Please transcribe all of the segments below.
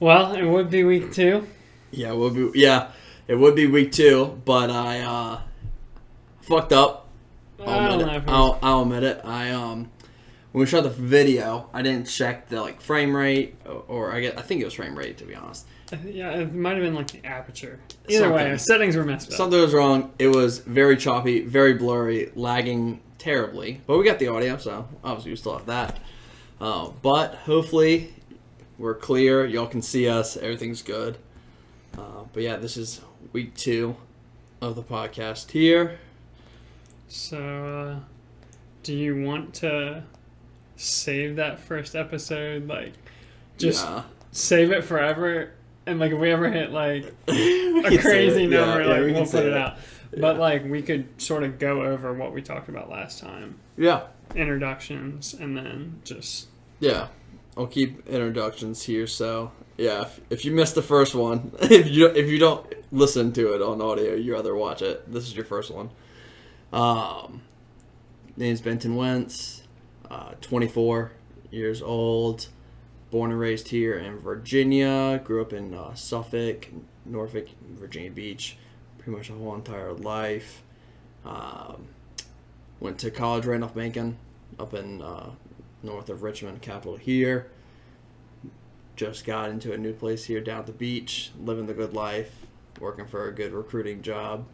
Well, it would be week 2. Yeah, it would be week 2, but I fucked up. I'll admit it. When we shot the video, I didn't check the frame rate, or I think it was frame rate, to be honest. Yeah, it might have been the aperture. Either way, settings were messed up. Something was wrong. It was very choppy, very blurry, lagging terribly. But we got the audio, so obviously we still have that. But hopefully we're clear. Y'all can see us. Everything's good. But yeah, this is week 2 of the podcast here. So, do you want to save that first episode? Save it forever? And if we ever hit a crazy number, we'll put it out. Yeah. But we could sort of go over what we talked about last time. Yeah. Introductions, and then just... Yeah. I'll keep introductions here, so... Yeah, if you missed the first one, if you don't listen to it on audio, you rather watch it. This is your first one. Name's Benton Wentz, 24 years old, born and raised here in Virginia. Grew up in Suffolk, Norfolk, Virginia Beach, pretty much the whole entire life. Went to college right off Benton, up in north of Richmond, capital here. Just got into a new place here down at the beach, living the good life, working for a good recruiting job.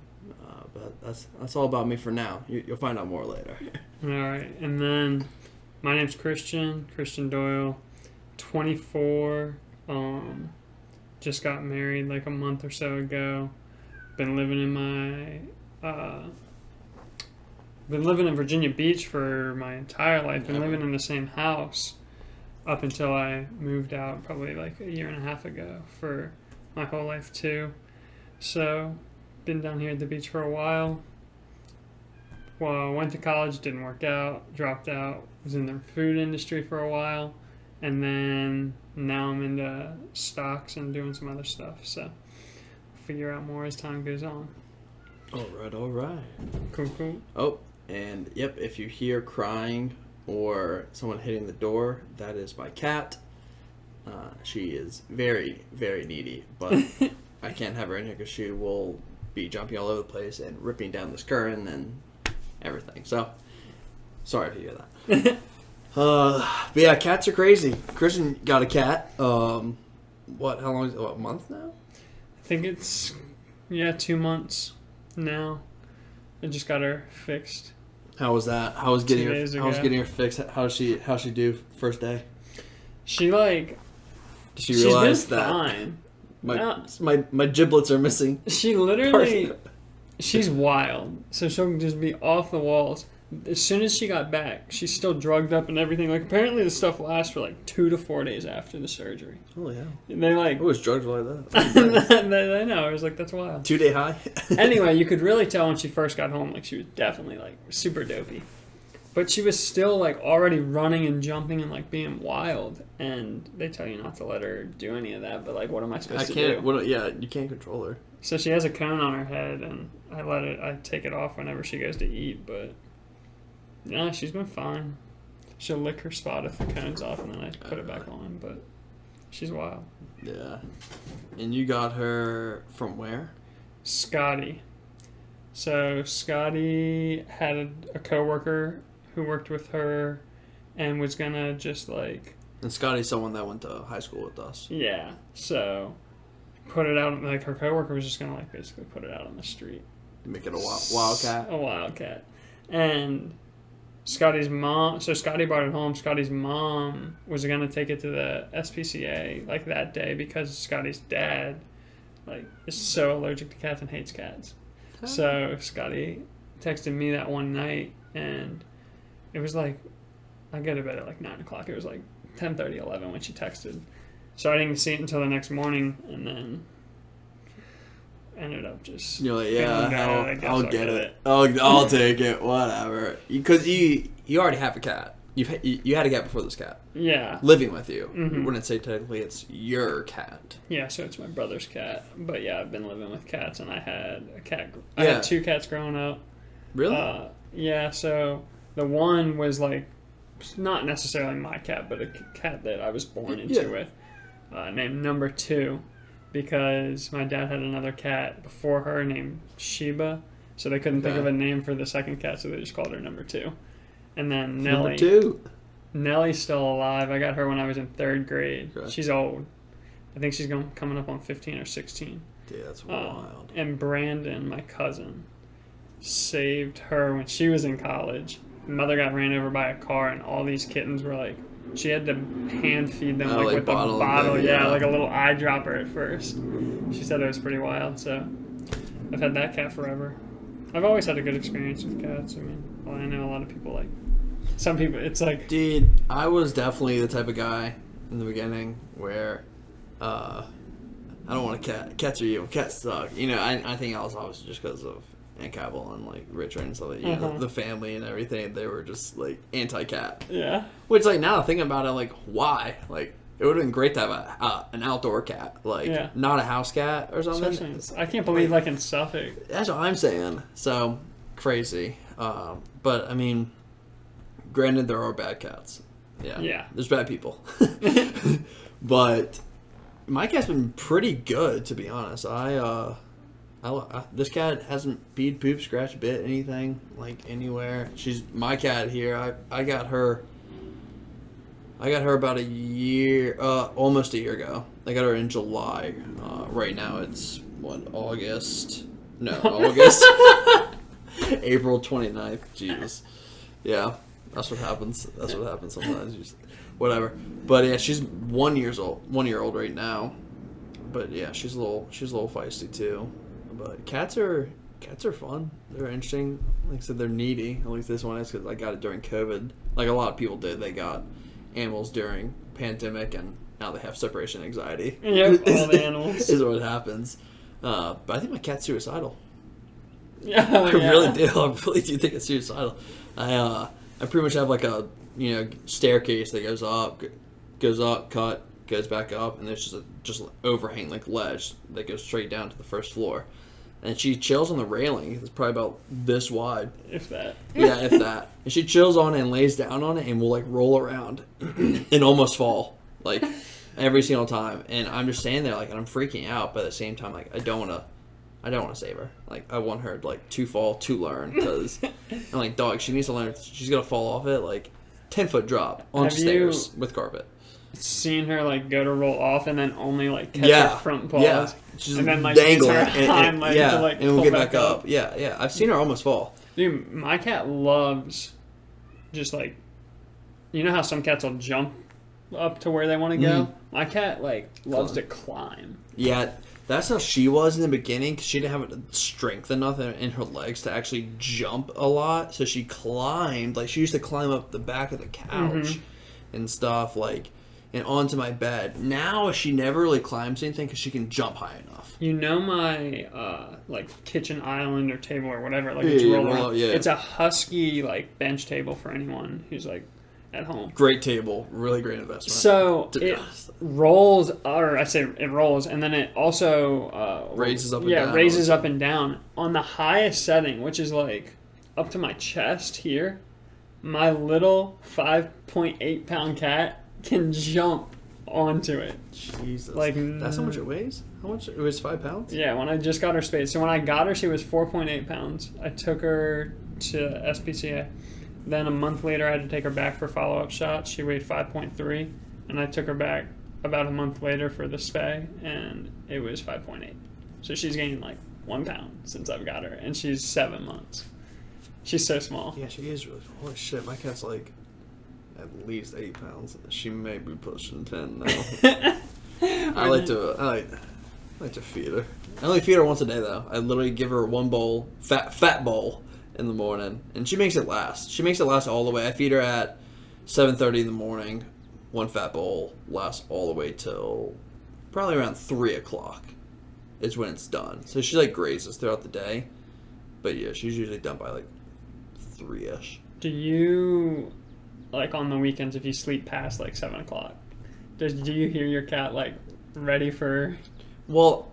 But that's all about me for now. You'll find out more later. All right. And then my name's Christian Doyle, 24. Just got married a month or so ago. Been living in Virginia Beach for my entire life. Been living in the same house up until I moved out probably a year and a half ago for my whole life too. So, been down here at the beach for a while. Well, went to college, didn't work out, dropped out, was in the food industry for a while, and then now I'm into stocks and doing some other stuff. So, figure out more as time goes on. All right. Cool. Oh, and yep, if you hear crying or someone hitting the door, that is my cat. She is very, very needy, but I can't have her in here because she will be jumping all over the place and ripping down this curtain and everything. So, sorry if you hear that. But yeah, cats are crazy. Christian got a cat. How long is it? A month now? I think it's, 2 months now. I just got her fixed. How was that? How was getting her fixed? How'd she do first day? She realized that fine. My giblets are missing. She literally, she's wild. So she'll just be off the walls. As soon as she got back, she's still drugged up and everything. Apparently the stuff lasts for 2 to 4 days after the surgery. Oh yeah. And they I was drugged like that. I know. I was that's wild. 2-day high. Anyway, you could really tell when she first got home, she was definitely super dopey. But she was still already running and jumping and being wild. And they tell you not to let her do any of that. But what am I supposed to do? You can't control her. So she has a cone on her head, and I take it off whenever she goes to eat. But yeah, she's been fine. She'll lick her spot if the cone's off, and then I put it back on. But she's wild. Yeah. And you got her from where? Scotty. So Scotty had a coworker who worked with her and was gonna just And Scotty's someone that went to high school with us. Yeah. So put it out, her coworker was just gonna basically put it out on the street. Make it a wildcat? A wildcat. And Scotty's mom, so Scotty brought it home. Scotty's mom was gonna take it to the SPCA that day because Scotty's dad is so allergic to cats and hates cats. Oh. So Scotty texted me that one night, and it was I go to bed at 9 o'clock. It was 10:30, 11 when she texted. So I didn't see it until the next morning, and then ended up just... You're I'll get it. I'll take it, whatever. Because you already have a cat. You had a cat before this cat. Yeah. Living with you. Mm-hmm. Wouldn't say technically it's your cat. Yeah, so it's my brother's cat. But yeah, I've been living with cats, and I had a cat. I had 2 cats growing up. Really? Yeah, so the one was not necessarily my cat, but a cat that I was born into with. named Number Two, because my dad had another cat before her named Sheba, so they couldn't think of a name for the second cat, so they just called her Number Two. And then Nellie. Number 2. Nellie's still alive. I got her when I was in 3rd grade. Okay. She's old. I think she's coming up on 15 or 16. Dude, that's wild. And Brandon, my cousin, saved her when she was in college. Mother got ran over by a car, and all these kittens were like, she had to hand feed them with a bottle, like a little eyedropper at first. She said it was pretty wild, so I've had that cat forever. I've always had a good experience with cats. I mean, I know a lot of people like, some people, it's like... Dude, I was definitely the type of guy in the beginning where, I don't want a cat. Cats are evil. Cats suck. You know, I think I was obviously just because of Aunt Cabell and like Richard and stuff like that. You know, the family and everything. They were just like anti-cat. Yeah. Which like now thinking about it, like why? Like it would have been great to have an outdoor cat, like not a house cat or something. I can't believe like in Suffolk. That's what I'm saying. So crazy. But I mean, granted, there are bad cats. Yeah. There's bad people. But my cat's been pretty good, to be honest. This cat hasn't peed, pooped, scratched, bit anything like anywhere. She's my cat here. I got her about a year, almost a year ago. I got her in July. Right now it's August. No, August. April 29th. Jesus. Yeah, that's what happens. That's what happens sometimes. Whatever. But yeah, she's 1 year old right now. But yeah, she's a little feisty too. But cats are fun. They're interesting. Like I said, they're needy. At least this one is, because I got it during COVID. Like a lot of people did. They got animals during pandemic, and now they have separation anxiety. Yep, all the animals. Is what happens. But I think my cat's suicidal. Yeah, I really do. I really do think it's suicidal. I pretty much have like a staircase that goes up, cut, goes back up, and there's just an overhang like ledge that goes straight down to the first floor. And she chills on the railing. It's probably about this wide. If that. Yeah, if that. And she chills on it and lays down on it and will like roll around and almost fall. Like every single time. And I'm just standing there like, and I'm freaking out, but at the same time, like I don't want to save her. Like I want her like to fall to learn, because I'm like, dog, she needs to learn. She's gonna fall off it like 10-foot drop on stairs with carpet. Seen her like go to roll off and then only like catch her front paws, and then like dangle her and hind leg to like and we'll get back up. Yeah. I've seen her almost fall. Dude, my cat loves just like, you know how some cats will jump up to where they want to go. My cat like loves to climb. Yeah, that's how she was in the beginning, because she didn't have strength enough in her legs to actually jump a lot. So she climbed, like she used to climb up the back of the couch and stuff, like, and onto my bed. Now she never really climbs anything because she can jump high enough. You know my like kitchen island or table or whatever, like it's roll around. It's a husky like bench table for anyone who's like at home. Great table, really great investment. So it rolls, or I say it rolls, and then it also raises up and down. Yeah, raises up and down. On the highest setting, which is like up to my chest here, my little 5.8 pound cat can jump onto it. Jesus. Like, that's how much it weighs? How much? It was 5 pounds? Yeah, when I just got her spayed. So when I got her, she was 4.8 pounds. I took her to SPCA. Then a month later, I had to take her back for follow-up shots. She weighed 5.3, and I took her back about a month later for the spay, and it was 5.8. So she's gained like 1 pound since I've got her, and she's 7 months. She's so small. Yeah, she is really small. Holy shit, my cat's like at least 8 pounds. She may be pushing 10 now. I like to feed her. I only feed her once a day though. I literally give her one bowl, fat bowl in the morning, and she makes it last. She makes it last all the way. I feed her at 7:30 in the morning. One fat bowl lasts all the way till probably around 3 o'clock is when it's done. So she like grazes throughout the day, but yeah, she's usually done by like 3ish. Do you, like on the weekends, if you sleep past like 7 o'clock, do you hear your cat like ready for? Well,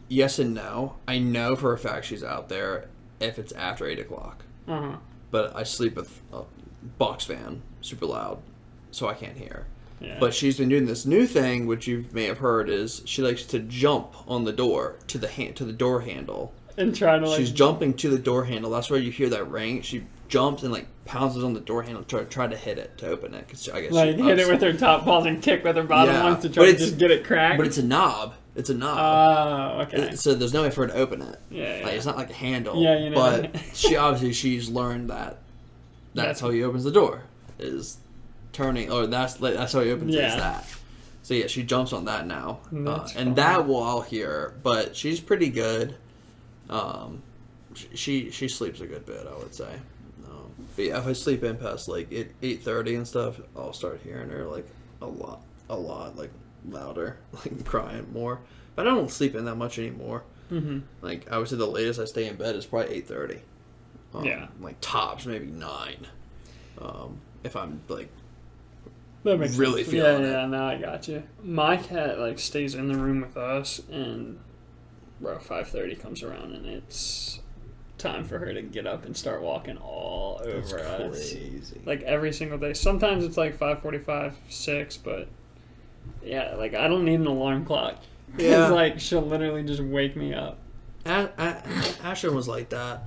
yes and no. I know for a fact she's out there if it's after 8 o'clock. Uh-huh. But I sleep with a box fan, super loud, so I can't hear. Yeah. But she's been doing this new thing, which you may have heard, is she likes to jump on the door to the door handle. And try to She's jumping to the door handle. That's where you hear that ring. She jumps and like pounces on the door handle to try to hit it to open it. Cause I guess hit it with her top paws and kick with her bottom ones to try to just get it cracked. But it's a knob. It's a knob. Oh, okay. So there's no way for her to open it. Yeah. Like, it's not like a handle. Yeah, you know. But she's learned that that's how he opens the door, is turning, or that's how he opens it, is that. So yeah, she jumps on that now. And that will I'll hear, but she's pretty good. She sleeps a good bit, I would say. But yeah, if I sleep in past like 8:30 and stuff, I'll start hearing her like a lot, like louder, like crying more. But I don't sleep in that much anymore. Mm-hmm. Like I would say the latest I stay in bed is probably 8:30. Like tops maybe 9. If I'm like really feeling it. Yeah, now I got you. My cat like stays in the room with us, and 5:30 comes around and it's time for her to get up and start walking all over us. Crazy. Like every single day. Sometimes it's like 5:45, 6, but yeah, like I don't need an alarm clock. Because like she'll literally just wake me up. Ashlyn was like that.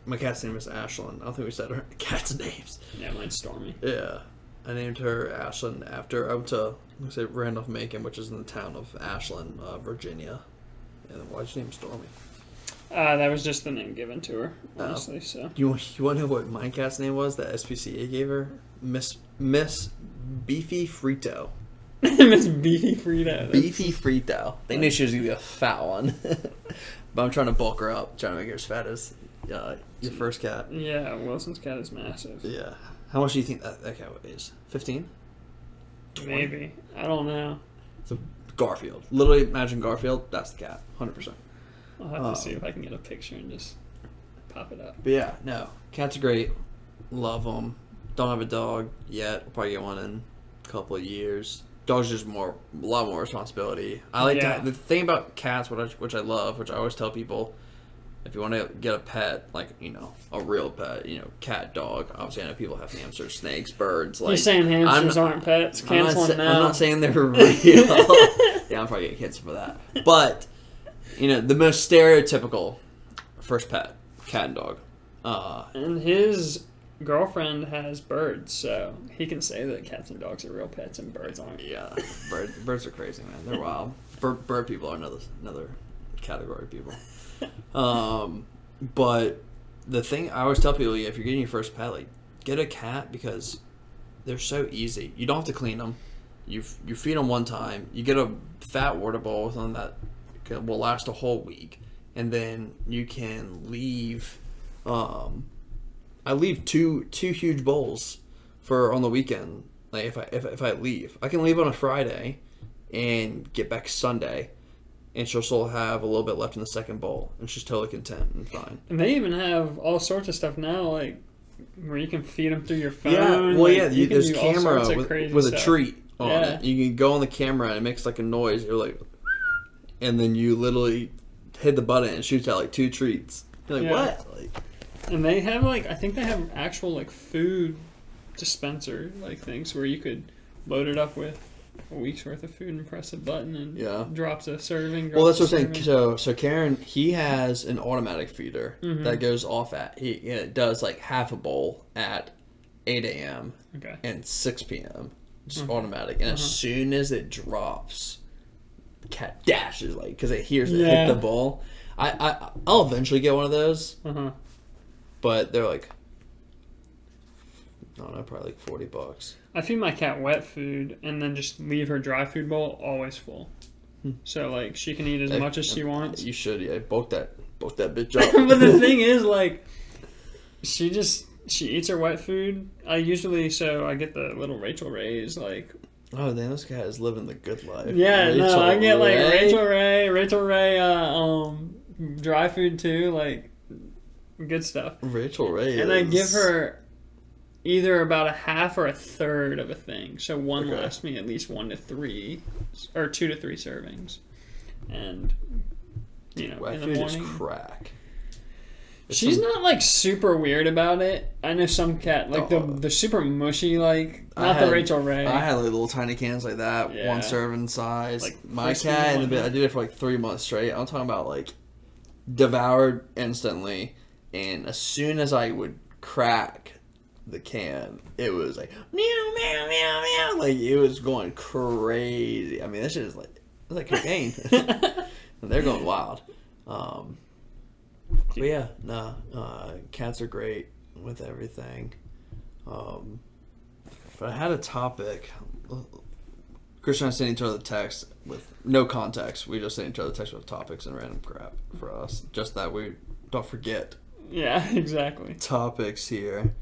My cat's name is Ashlyn. I don't think we said her cat's names. Yeah, mine's Stormy. Yeah. I named her Ashlyn after, I went to, Randolph-Macon, which is in the town of Ashland, Virginia. And why'd you name Stormy? That was just the name given to her, honestly. So you want to know what my cat's name was that SPCA gave her? Miss Beefy Frito. Miss Beefy Frito. Beefy Frito. They knew she was going to be a fat one. But I'm trying to bulk her up, trying to make her as fat as your first cat. Yeah, Wilson's cat is massive. Yeah. How much do you think that cat weighs? 15? 20? Maybe. I don't know. So Garfield. Literally imagine Garfield. That's the cat. 100%. I'll have to see if I can get a picture and just pop it up. But yeah, no. Cats are great. Love them. Don't have a dog yet. We'll probably get one in a couple of years. Dogs just a lot more responsibility. I like the thing about cats, which I love, which I always tell people, if you want to get a pet, like, a real pet, cat, dog. Obviously, I know people have hamsters, snakes, birds. Like, you're saying hamsters aren't pets? Cancel them now. I'm not saying they're real. Yeah, I'm probably getting canceled for that. But, the most stereotypical first pet, cat and dog. And his girlfriend has birds, so he can say that cats and dogs are real pets and birds aren't. Yeah, birds are crazy, man. They're wild. Bird people are another category of people. But the thing I always tell people, if you're getting your first pet, like, get a cat because they're so easy. You don't have to clean them. You feed them one time. You get a fat water bowl with them that will last a whole week, and then you can leave. I leave two huge bowls for on the weekend. Like if I leave, I can leave on a Friday and get back Sunday, and she'll still have a little bit left in the second bowl, and she's totally content and fine. And they even have all sorts of stuff now, like where you can feed them through your phone. Yeah, well, like, there's camera with a treat on it. You can go on the camera and it makes like a noise. You're like, and then you literally hit the button and it shoots out like 2 treats. You're like, what? Like. And they have I think they have actual like food dispenser like things where you could load it up with a week's worth of food and press a button and drops a serving. Well, that's what I'm saying. So Karen, he has an automatic feeder that goes off at it does like half a bowl at 8 a.m. and 6 p.m. just automatic, and as soon as it drops, the cat dashes because it hears it hit the bowl. I'll eventually get one of those. But they're like, I don't know, probably like $40. I feed my cat wet food and then just leave her dry food bowl always full. So like she can eat as much as she wants. You should, bulk that bitch up. But the thing is, like, she eats her wet food. I get the little Rachel Ray's like. Oh, damn, this cat is living the good life. Yeah, I get like Rachel Ray, dry food too, like. Good stuff. Rachel Ray. And I give her either about a half or a third of a thing. So one lasts me at least 1 to 3 or 2 to 3 servings. And wet in the food morning, is crack. She's not like super weird about it. I know some cat like the super mushy like not the Rachel Ray. I had like little tiny cans like that, Yeah. 1 serving size. Like my frisky cat, one. I did it for like 3 months straight. I'm talking about like devoured instantly, and as soon as I would crack the can, it was like meow meow meow meow, like it was going crazy. I mean, that shit is like it's like cocaine. And they're going wild. But yeah, cats are great with everything. But I had a topic. Christian and I sent each other text with no context. We just sent each other text with topics and random crap for us. Just that we don't forget. Yeah, exactly. Topics here.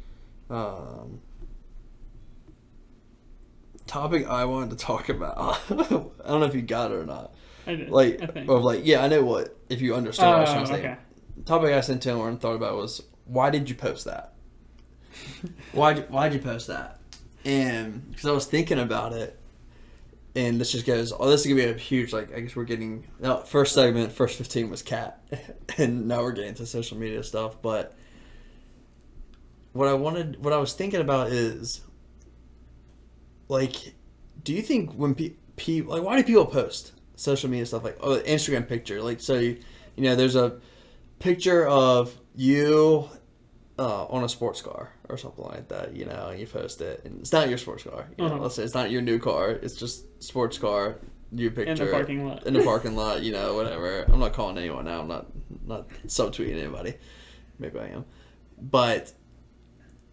Topic I wanted to talk about. I don't know if you got it or not. I did. Like, I think. of like, yeah, I know what. If you understand what I was trying to say. Okay. Topic I sent to him and thought about was, why did you post that? Why'd you post that? And because I was thinking about it, and this just goes, this is gonna be a huge, like, I guess we're getting, first segment, first 15 was cat, and now we're getting to social media stuff. But what I was thinking about is, like, do you think when people, like, why do people post social media stuff, like, Instagram picture, like, so you know, there's a picture of you on a sports car or something like that, you know, and you post it, and it's not your sports car. You know, let's say it's not your new car; it's just sports car. Your picture in the parking lot. In the parking lot, you know, whatever. I'm not calling anyone out. I'm not subtweeting anybody. Maybe I am, but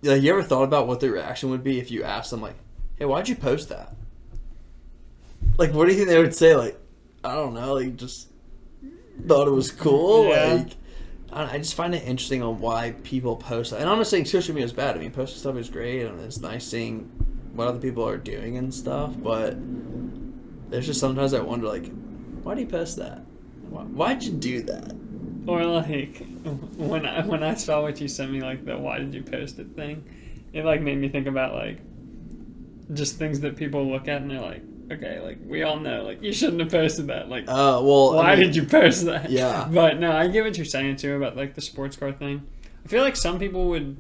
like, you ever thought about what their reaction would be if you asked them, like, "Hey, why'd you post that?" Like, what do you think they would say? Like, I don't know. Like, just thought it was cool. Yeah. Like, I just find it interesting on why people post. And I'm not saying social media is bad. I mean, posting stuff is great, and it's nice seeing what other people are doing and stuff. But there's just sometimes I wonder, like, why do you post that? Why'd you do that? Or like when I saw what you sent me, like the "why did you post it" thing, it like made me think about like just things that people look at and they're like, okay, like we all know, like you shouldn't have posted that. Like, well, why did you post that? Yeah. But no, I get what you're saying too about like the sports car thing. I feel like some people would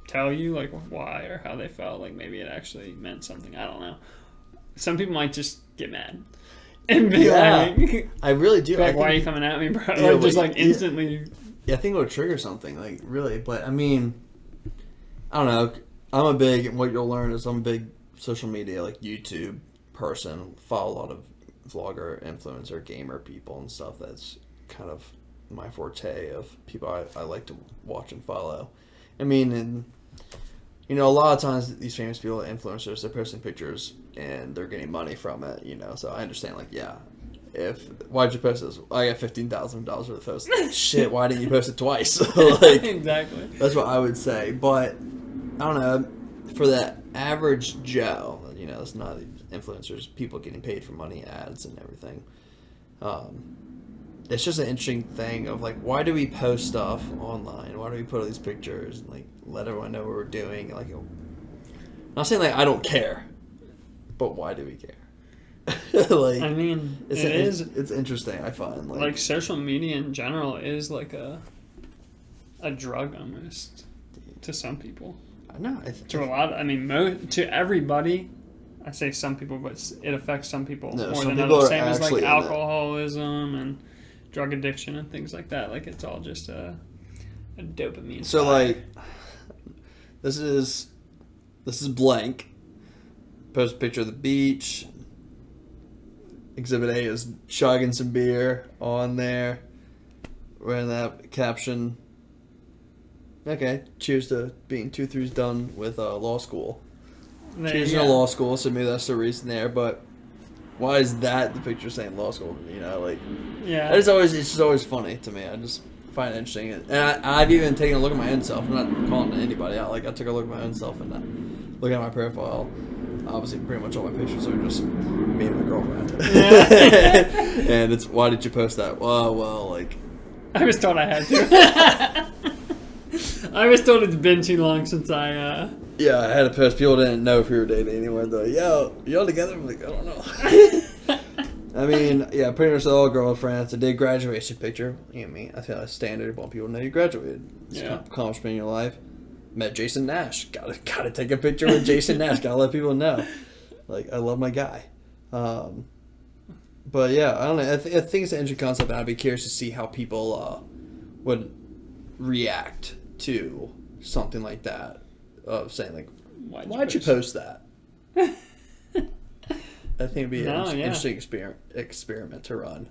tell you like why or how they felt. Like maybe it actually meant something. I don't know. Some people might just get mad and be like, I really do. Like, why are you coming at me, bro? Yeah, like, just like instantly. Yeah, I think it would trigger something, like, really. But I mean, I don't know. What you'll learn is I'm a big social media, like YouTube person. Follow a lot of vlogger, influencer, gamer people and stuff. That's kind of my forte of people I like to watch and follow. I mean, and you know, a lot of times these famous people, influencers, they're posting pictures and they're getting money from it, you know. So I understand, like, yeah, why'd you post this? I got $15,000 worth of posts. Shit, why didn't you post it twice? Like, Exactly. That's what I would say. But I don't know, for the average Joe, you know, it's not influencers, people getting paid for money, ads and everything. It's just an interesting thing of like, why do we post stuff online? Why do we put all these pictures and like let everyone know what we're doing? Like, I'm not saying like I don't care, but why do we care? Like, I mean, it's interesting. I find like social media in general is like a drug almost to some people. I know. To a lot. I mean, to everybody. I say some people, but it affects some people more than others. Same as like alcoholism and drug addiction and things like that. Like it's all just a dopamine. So like, this is blank. Post a picture of the beach. Exhibit A is chugging some beer on there. Writing that caption. Okay, cheers to being 2-3 done with law school. Cheers to law school, so maybe that's the reason there. But why is that the picture saying law school? You know, like, yeah, it's just always funny to me. I just find it interesting, and I've even taken a look at my own self. I'm not calling anybody out. Like, I took a look at my own self and look at my profile. Obviously, pretty much all my pictures are just me and my girlfriend. And it's, why did you post that? Well, like, I was told I had to. I was told it's been too long since I. Yeah, I had to post. People didn't know if we were dating anymore. They're like, yo, y'all together? I'm like, I don't know. I mean, yeah, pretty much all girlfriends. I did graduation picture. You know me. I feel that's standard. Want people to know you graduated. It's an accomplishment in your life. Met Jason Nash. Gotta take a picture with Jason Nash. Gotta let people know. Like, I love my guy. But yeah, I don't know. I think it's an interesting concept, and I'd be curious to see how people would react to something like that. Of saying like, why'd you post that? I think it'd be an interesting experiment to run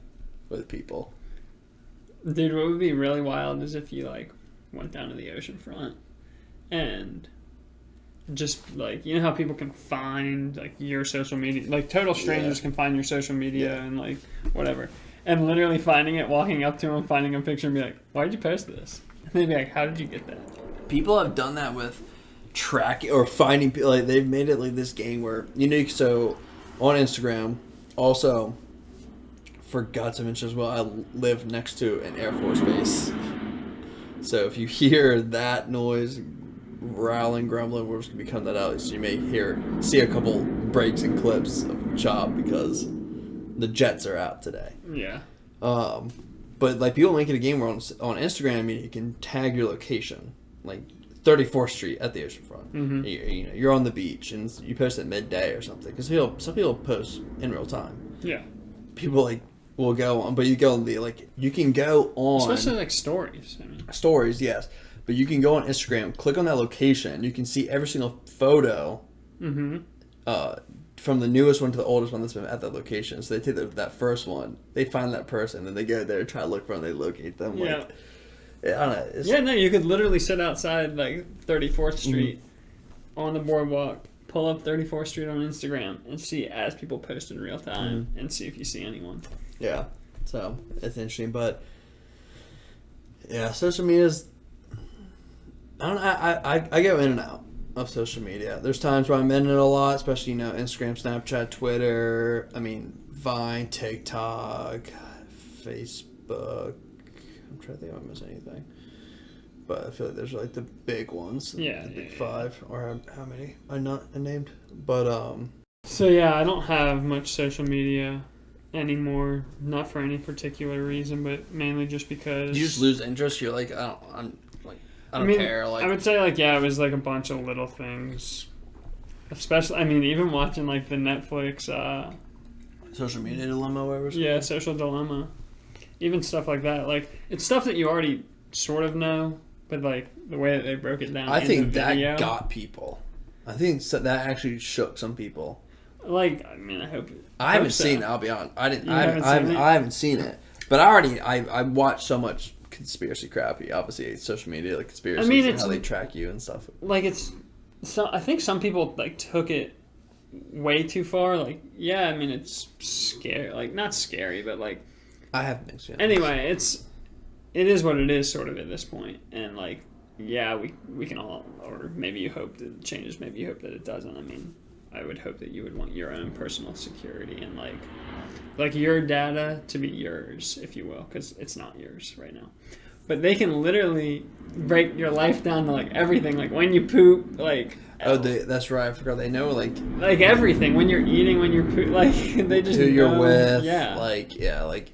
with people. Dude, what would be really wild is if you like went down to the ocean front and just like, you know how people can find like your social media, like total strangers can find your social media and like whatever, and literally finding it, walking up to them, finding a picture and be like, why'd you post this? And they'd be like, how did you get that? People have done that with tracking or finding people. Like, they've made it like this game where, you know, so on Instagram, also forgot to mention as well, I live next to an Air Force base. So if you hear that noise, growling, grumbling, we're just going to be cutting that out. So you may see a couple breaks and clips of Chop because the jets are out today. Yeah. But like, people make it a game where on Instagram you can tag your location. Like 34th Street at the oceanfront. Mm-hmm. You're on the beach and you post at midday or something. Because some people post in real time. Yeah. People like will go on, but you go on you can go on, especially like stories. I mean. Stories, yes. But you can go on Instagram, click on that location, you can see every single photo. Mm-hmm. From the newest one to the oldest one that's been at that location. So they take that first one, they find that person, then they go there, try to look for them, they locate them. Yeah. Like, I don't know. You could literally sit outside like 34th Street on the boardwalk, pull up 34th Street on Instagram, and see as people post in real time, and see if you see anyone. Yeah, so it's interesting, but yeah, social media's. I don't know. I go in and out of social media. There's times where I'm in it a lot, especially Instagram, Snapchat, Twitter. I mean, Vine, TikTok, Facebook. I'm trying to think if I miss anything, but I feel like there's like the big ones, the big five, or how many I named. But so yeah, I don't have much social media anymore. Not for any particular reason, but mainly just because you just lose interest. You're like, I don't care. Like, I would say like, it was like a bunch of little things. Especially, I mean, even watching like the Netflix social media dilemma, whatever. Yeah, social dilemma. Even stuff like that, like it's stuff that you already sort of know, but like the way that they broke it down. I think that got people. I think that actually shook some people. Like, I mean, I haven't seen it. I'll be honest. I haven't seen it, but I watched so much conspiracy crap. Obviously, social media, like conspiracies, and how they track you and stuff. Like I think some people like took it way too far. Like, yeah, I mean, it's scary. Like, not scary, but like. I have mixed feelings. Anyway, it is what it is, sort of, at this point. And like, yeah, we can all, or maybe you hope that it changes, maybe you hope that it doesn't. I mean, I would hope that you would want your own personal security and like your data to be yours, if you will, because it's not yours right now. But they can literally break your life down to like everything, like when you poop, like. Oh, that's right. I forgot. They know like everything, when you're eating, when you're poop, like they just who you're know, with. Yeah. Like.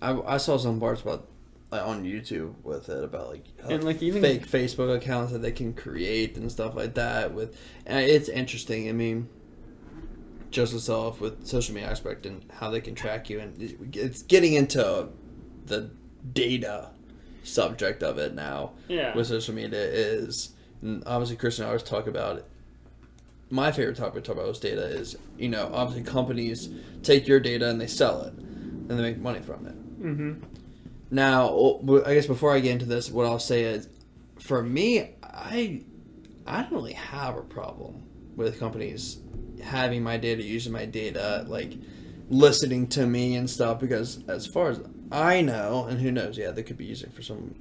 I saw some parts about on YouTube with it about like and like even fake Facebook accounts that they can create and stuff like that. And it's interesting. I mean, just itself with social media aspect and how they can track you, and it's getting into the data subject of it now. Yeah. With social media is, and obviously Chris and I always talk about it. My favorite topic to talk about with data is, obviously companies take your data and they sell it. And they make money from it. Mm-hmm. Now, I guess before I get into this, what I'll say is, for me, I don't really have a problem with companies having my data, using my data, like listening to me and stuff. Because as far as I know, and who knows, they could be using it for some,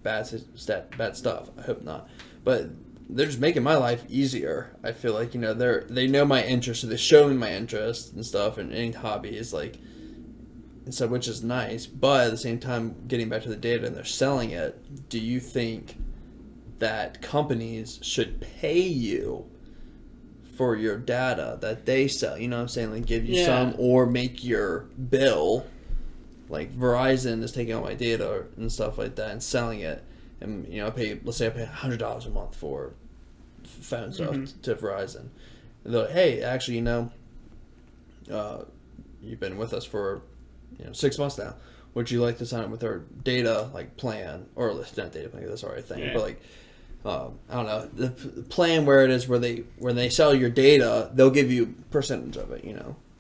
bad stuff. I hope not, but they're just making my life easier. I feel like they know my interests, so they show me my interests and stuff, and any hobbies and so, which is nice. But at the same time, getting back to the data, and they're selling it. Do you think that companies should pay you for your data that they sell. You know what I'm saying? Like give you Yeah. some or make your bill. Like Verizon is taking all my data and stuff like that and selling it. And let's say I pay $100 a month for phone stuff to Verizon. And they're like, hey, actually, you've been with us for 6 months now. Would you like to sign up with our data plan, or not data plan? That's already a thing, Yeah. but I don't know, the plan where it is where when they sell your data, they'll give you a percentage of it,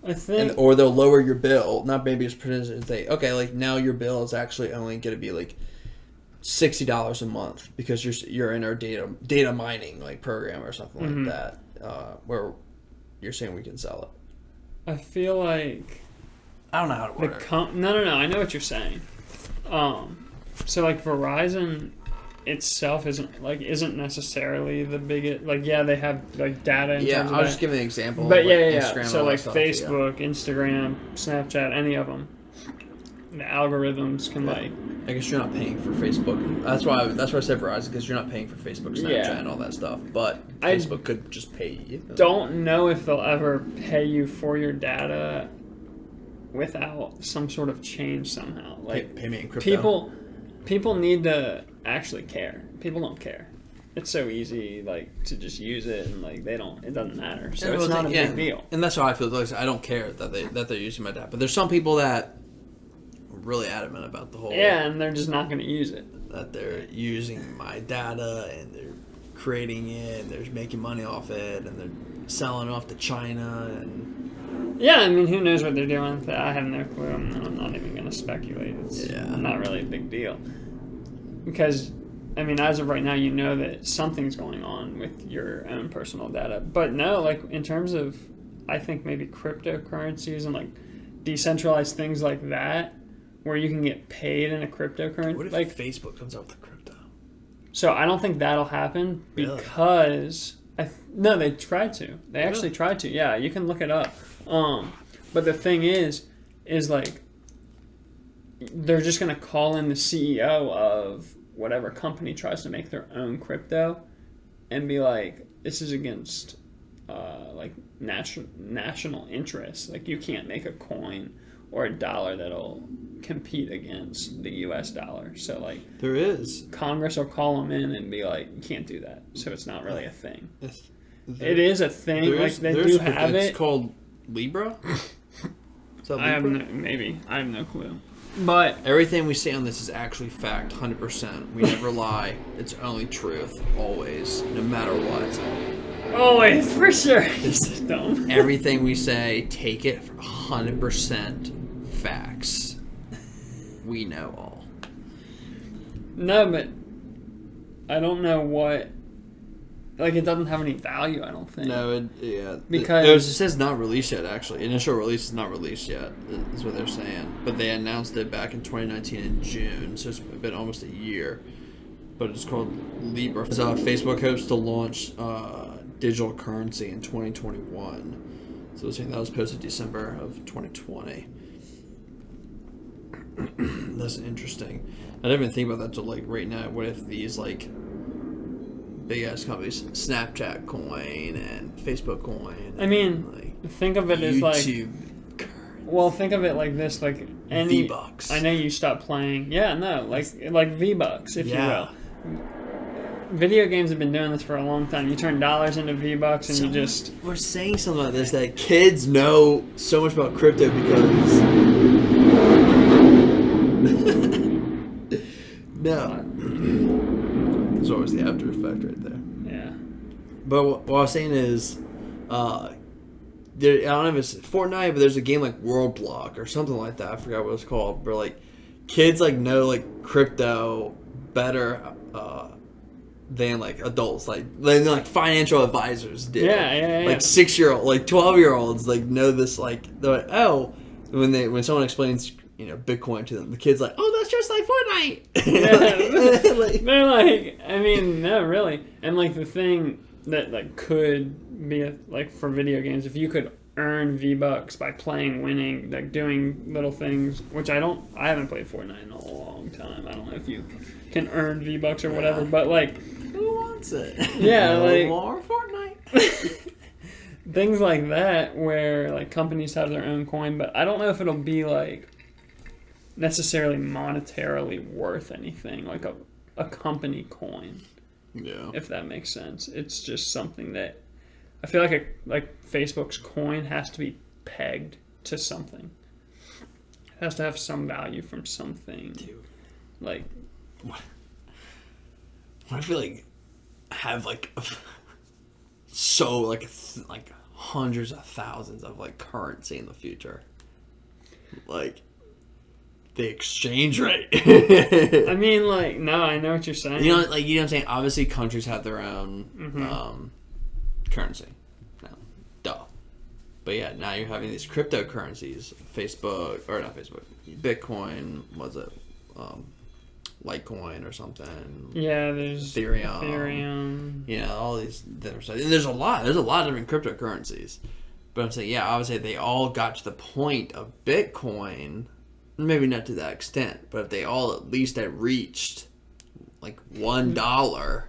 I think, or they'll lower your bill. Not maybe it's percentage. Okay, now your bill is actually only going to be $60 a month because you're in our data mining program or something like that, where you're saying we can sell it. I feel like I don't know how to word it. No. I know what you're saying. So Verizon itself isn't necessarily the biggest. They have data. In terms of I was just giving an example. But Instagram, so all that stuff, Facebook, Instagram, Snapchat, any of them, the algorithms can I guess you're not paying for Facebook. That's why I said Verizon, because you're not paying for Facebook, Snapchat, and all that stuff. But Facebook could just pay you. Don't know if they'll ever pay you for your data without some sort of change somehow. Pay me in crypto. People need to actually care. People don't care. It's so easy to just use it and they don't. It doesn't matter. So it's not a big deal. And that's how I feel. I don't care that they're using my data. But there's some people that are really adamant about the whole. Yeah, and they're just not going to use it. That they're using my data and they're creating it and they're making money off it and they're selling it off to China and. Yeah, I mean, who knows what they're doing? I have no clue. I'm not even going to speculate. It's not really a big deal. Because, I mean, as of right now, that something's going on with your own personal data. But no, in terms of, I think maybe cryptocurrencies and, decentralized things like that, where you can get paid in a cryptocurrency. What if Facebook comes out with a crypto? So I don't think that'll happen because... No, they tried to. They actually tried to. Yeah, you can look it up. But the thing is they're just going to call in the CEO of whatever company tries to make their own crypto and be like, this is against national interests. You can't make a coin or a dollar that'll compete against the U.S. dollar. So there is Congress will call them in and be like, you can't do that. So it's not really a thing. It is a thing. They do have it. It's called Libra. I have no clue. But everything we say on this is actually fact, 100%. We never lie. It's only truth, always, no matter what. Always, for sure. This is dumb. Everything we say, take it for 100% facts. We know all. No, but I don't know what. It doesn't have any value, I don't think. No, because it says not released yet, actually. Initial release is not released yet, is what they're saying. But they announced it back in 2019 in June, so it's been almost a year. But it's called Libra. Facebook hopes to launch digital currency in 2021. So that was posted December of 2020. That's interesting. I didn't even think about that until right now. What if these big ass companies, Snapchat coin and Facebook coin? I mean, think of it YouTube as well, think of it like this, any V-Bucks. I know you stopped playing. Yeah, no, like V-Bucks, if you will. Video games have been doing this for a long time. You turn dollars into V-Bucks and you just... We're saying something like this, that kids know so much about crypto because... No. There's always the after effect right there. Yeah. But what I was saying is... I don't know if it's Fortnite, but there's a game like World Block or something like that. I forgot what it's called. But kids know crypto better... than adults, than financial advisors do. Yeah. 6-year-old, 12-year-olds know this. They're like, oh, when someone explains Bitcoin to them, the kid's like, oh, that's just like Fortnite. Yeah. They're like, I mean, no, really. And the thing that could be for video games, if you could earn V-Bucks by playing, winning, doing little things, which I haven't played Fortnite in a long time. I don't know if you can earn V-Bucks or whatever, but who wants it? Yeah, more Fortnite. things like that where like companies have their own coin, but I don't know if it'll be like necessarily monetarily worth anything like a company coin. Yeah. If that makes sense. It's just something that I feel like Facebook's coin has to be pegged to something. It has to have some value from something. Dude. Like what I feel like have like so like hundreds of thousands of like currency in the future. Like the exchange rate. I mean, like, no, I know what you're saying. You know what I'm saying? Obviously, countries have their own currency. No, duh. But yeah, now you're having these cryptocurrencies. Bitcoin, was it? Litecoin or something. Yeah, there's Ethereum. You know, all these different stuff. There's a lot of different cryptocurrencies. But I'm saying, yeah, obviously they all got to the point of Bitcoin. Maybe not to that extent, but if they all at least had reached like $1.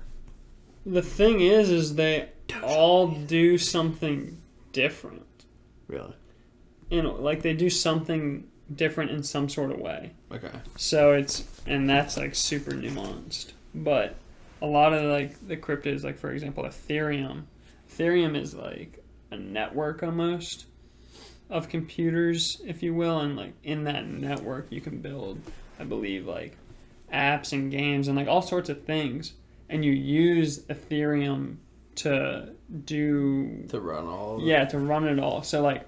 The thing is they all do something different. Really? You know, like they do something different in some sort of way. Okay. So and that's like super nuanced. But a lot of like the cryptos, like for example, Ethereum is like a network almost of computers, if you will, and like in that network you can build, I believe, like apps and games and like all sorts of things, and you use Ethereum to run all of it. Yeah, to run it all. So like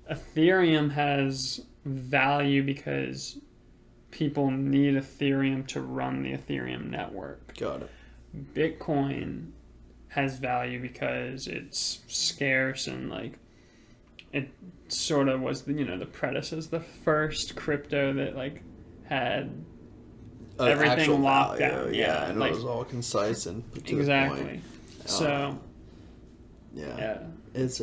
Ethereum has value because people need Ethereum to run the Ethereum network. Got it. Bitcoin has value because it's scarce and like it sort of was, the predecessor, the first crypto that like had everything locked down. Yeah, and like, it was all concise and to exactly. the point. So yeah. It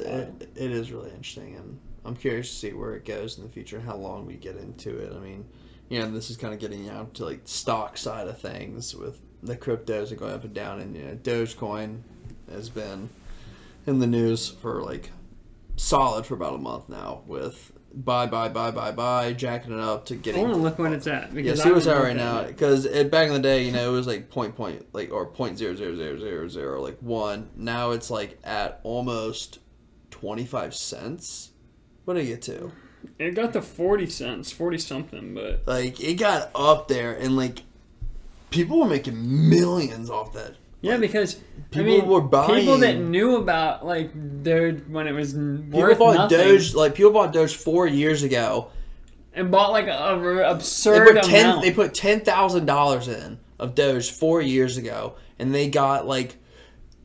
is really interesting, and I'm curious to see where it goes in the future and how long we get into it. I mean, this is kind of getting out to like stock side of things with the cryptos and going up and down, and Dogecoin has been in the news for like solid for about a month now with buy, jacking it up to getting. I want to look what it's at. Yeah, see what's at right now. Because back in the day, it was like or 0.00000 like 1. Now it's like at almost 25 cents. What did it get to? It got to 40 cents, 40 something, but like it got up there, and like people were making millions off that. Yeah, because people were buying. People that knew about like Doge when it was worth nothing. People bought Doge 4 years ago, and bought like an absurd amount. They put $10,000 in of Doge 4 years ago, and they got like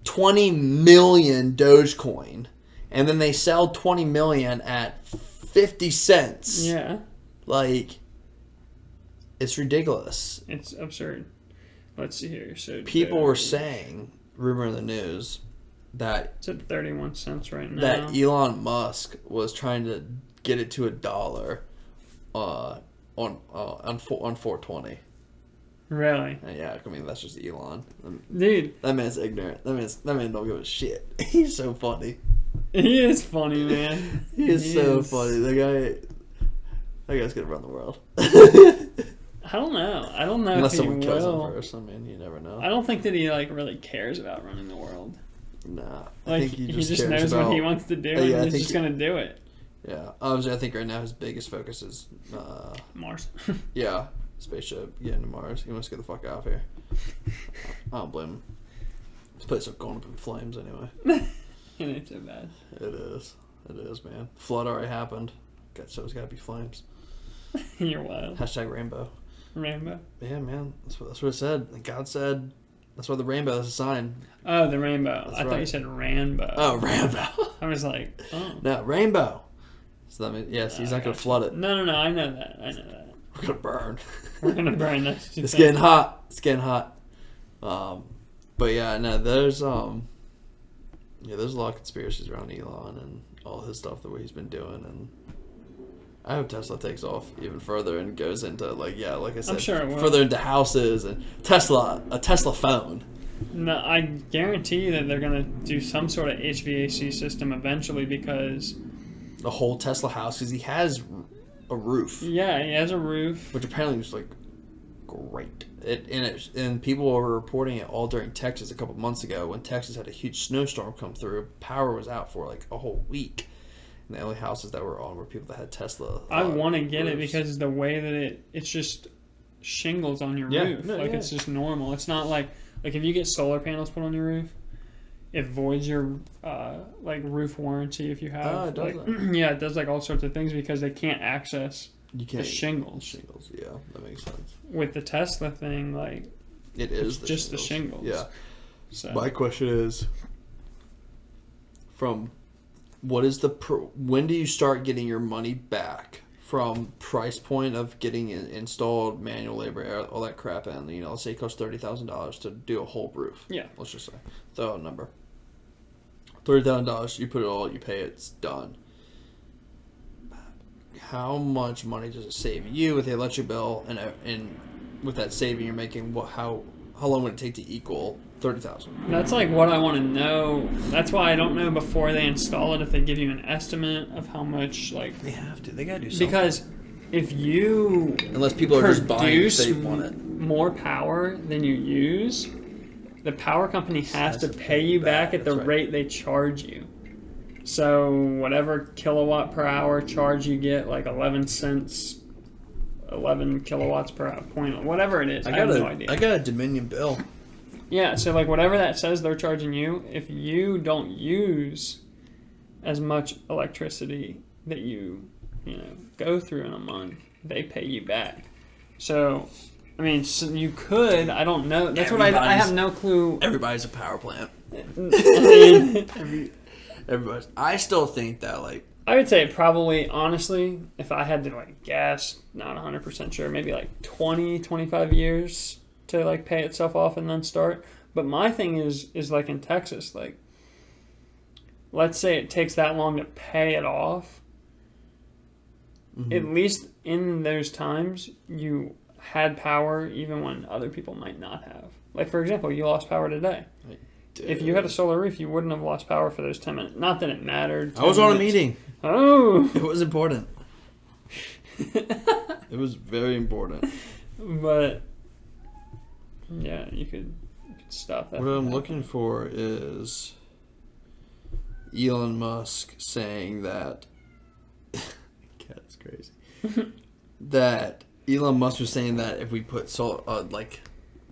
20 million Dogecoin, and then they sell 20 million at 50 cents. Yeah, like it's ridiculous. It's absurd. Let's see here. So people were saying, rumor in the news, that it's at 31 cents right now. That Elon Musk was trying to get it to $1 on 420. Really? Yeah, I mean that's just Elon. Dude, that man's ignorant. That man don't give a shit. He's so funny. He is funny, man. he is so funny. That guy's gonna run the world. I don't know. I don't know unless if he someone kills will. him first. I mean, you never know. I don't think that he like really cares about running the world. Nah, I like think he just knows what he wants to do, and he's just gonna do it. Yeah, obviously, I think right now his biggest focus is Mars. Yeah, spaceship getting to Mars. He wants to get the fuck out of here. I don't blame him. This place is going up in flames anyway. It ain't so bad. It is, man. Flood already happened. So it's got to be flames. You're wild. # rainbow. Rainbow. Yeah, man. That's what it said. And God said, that's why the rainbow is a sign. Oh, the rainbow. That's I thought you said Rambo. Oh, Rambo. I was like, oh. No, rainbow. So that means, yes, he's not going to flood it. No. I know that. We're going to burn. We're going to burn this. It's getting hot. But yeah, no, there's a lot of conspiracies around Elon and all his stuff, the way he's been doing, and I hope Tesla takes off even further and goes into like I said, I'm sure it will. further into houses and a Tesla phone. No, I guarantee you that they're gonna do some sort of HVAC system eventually because The whole Tesla house, because he has a roof, yeah, he has a roof. which apparently was like great. And people were reporting it all during Texas a couple months ago when Texas had a huge snowstorm come through. Power was out for like a whole week. And the only houses that were on were people that had Tesla. I want to get it roofs. because the way that it's just shingles on your Yeah, roof. no, Like yeah. it's just normal. It's not like if you get solar panels put on your roof, it voids your like roof warranty if you have. Oh, it does like, that? yeah, it does like all sorts of things because they can't access You the can't shingles. Shingles, yeah, that makes sense. With the Tesla thing, like It is it's just the shingles. Yeah. So My question is, from what is the when do you start getting your money back from price point of getting installed manual labor, all that crap, and let's say it costs $30,000 to do a whole roof. Yeah. Let's just say throw out a number. $30,000, you put it all, you pay it, it's done. How much money does it save you with the electric bill, and with that saving you're making? How long would it take to equal $30,000? that's like what I want to know. That's why I don't know before they install it if they give you an estimate of how much like They have to. They gotta do something. because if you Unless people are just buying it, produce they want it. more power than you use, the power company has to pay you back at the That's right. rate they charge you. So whatever kilowatt per hour charge you get, like 11 cents, 11 kilowatts per hour, point, whatever it is. I have no idea. I got a Dominion bill. Yeah, so like whatever that says they're charging you, if you don't use as much electricity that you go through in a month, they pay you back. So, I mean, so you could, I don't know. That's what I have no clue. Everybody's a power plant. I mean, Everybody's. I still think that I would say probably, honestly, if I had to like guess, not 100% sure, maybe like 20, 25 years to like pay itself off and then start. But my thing is like in Texas, like let's say it takes that long to pay it off. Mm-hmm. At least in those times, you had power even when other people might not have. Like for example, you lost power today. If you had a solar roof, you wouldn't have lost power for those 10 minutes. Not that it mattered. I was on a meeting. Oh! It was important. It was very important. But, yeah, you could stop that. What I'm looking for is Elon Musk saying that. God, that's crazy. That Elon Musk was saying that if we put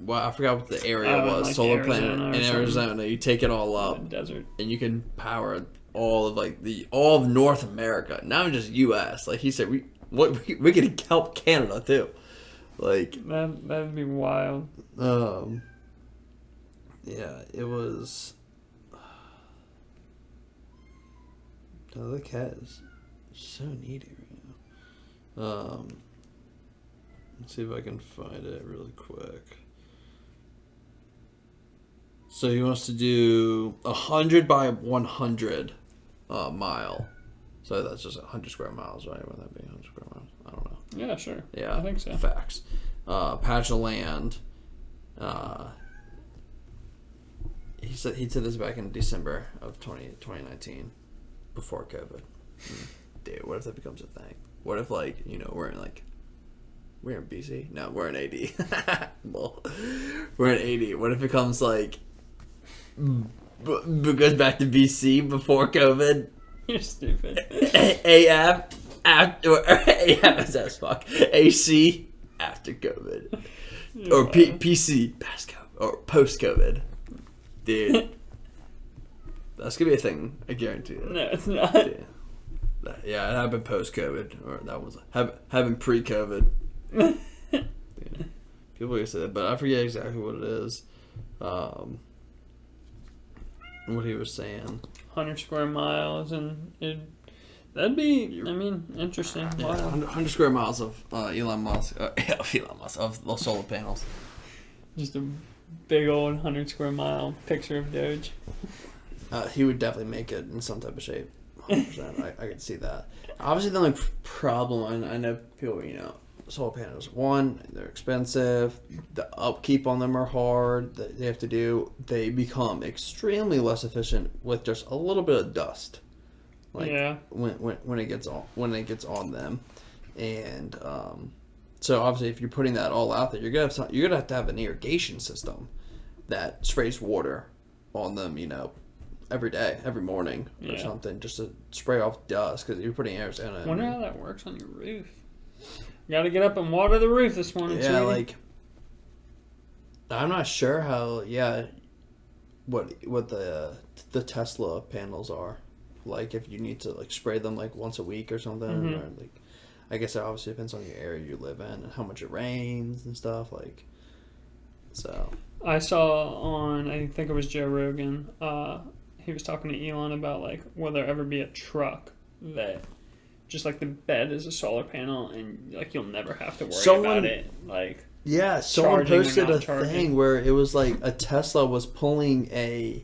I forgot what the area was. Like Solar Arizona plant in or Arizona. You take it all up, the desert. and you can power all of North America. Not just U.S. Like he said, we could help Canada too. Like That'd be wild. yeah, it was. Oh, the cat is so needy right now. Let's see if I can find it really quick. So he wants to do 100 by 100 mile. So that's just 100 square miles, right? Would that be 100 square miles? I don't know. Yeah, sure. Yeah, I think so. Facts. Patch of land. He said this back in December of 2019, before COVID. Dude, what if that becomes a thing? What if we're in BC? No, we're in AD. Well, we're in AD. What if it comes goes back to BC before COVID? You're stupid. AF after AF is as fuck. AC after COVID. Or Wow. PC past COVID or post COVID. Dude. That's gonna be a thing, I guarantee it. No, it's not. Yeah, it happened post COVID. Or that was happened pre COVID. Yeah. People say that, but I forget exactly what it is. What he was saying. 100 square miles, and that'd be, I mean, interesting. Yeah, Wow. 100 square miles of Elon Musk of the solar panels. Just a big old 100 square mile picture of Doge. He would definitely make it in some type of shape. 100%. I could see that. Obviously, the only problem, I know people, solar panels. One, they're expensive. The upkeep on them are hard. That they have to do. They become extremely less efficient with just a little bit of dust. Like Yeah. when it gets on them, and so obviously if you're putting that all out there, you're gonna have to have an irrigation system that sprays water on them, every day, every morning or something, just to spray off dust because you're putting Arizona. I wonder how that works on your roof. Got to get up and water the roof this morning. Yeah, sweetie. like I'm not sure how. Yeah, what the Tesla panels are like. If you need to like spray them like once a week or something, or like, I guess it obviously depends on your area you live in and how much it rains and stuff. Like, so I saw on, I think it was Joe Rogan. He was talking to Elon about like, will there ever be a truck that just like the bed is a solar panel and like you'll never have to worry about it. Like, yeah, someone charging or posted not a charging. thing where it was like a Tesla was pulling a,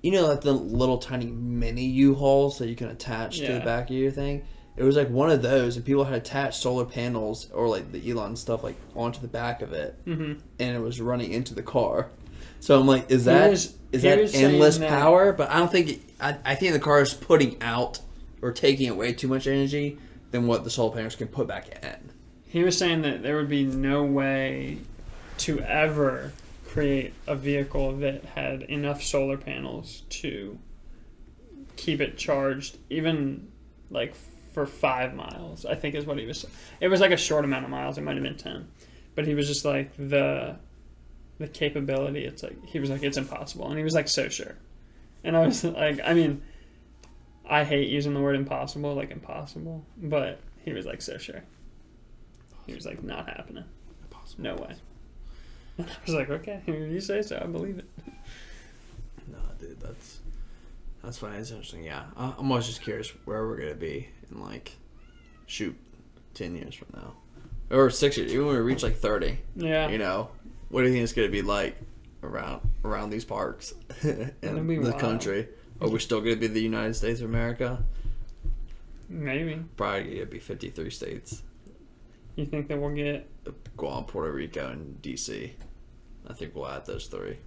like the little tiny mini U-Hauls that you can attach to the back of your thing. It was like one of those, and people had attached solar panels or like the Elon stuff like onto the back of it, and it was running into the car. So I'm like, is that endless power? But I don't think. I think the car is putting out or taking away too much energy than what the solar panels can put back in. he was saying that there would be no way to ever create a vehicle that had enough solar panels to keep it charged, even like for 5 miles, I think is what he was saying. It was like a short amount of miles. It might have been 10. But he was just like, the capability, it's like, he was like, it's impossible. And he was like, so sure. And I was like, I mean, I hate using the word impossible, but he was like, so sure. He was like, not happening. Impossible. No way. And I was like, okay, you say so, I believe it. No, dude, that's funny. It's interesting. Yeah, I'm always just curious where we're gonna be in 10 years from now, or 6 years, even when we reach 30. Yeah. What do you think it's gonna be like around these parks in the country? Are we still gonna be the United States of America? Maybe. Probably gonna be 53 states. You think that we'll get Guam, Puerto Rico, and DC. I think we'll add those 3.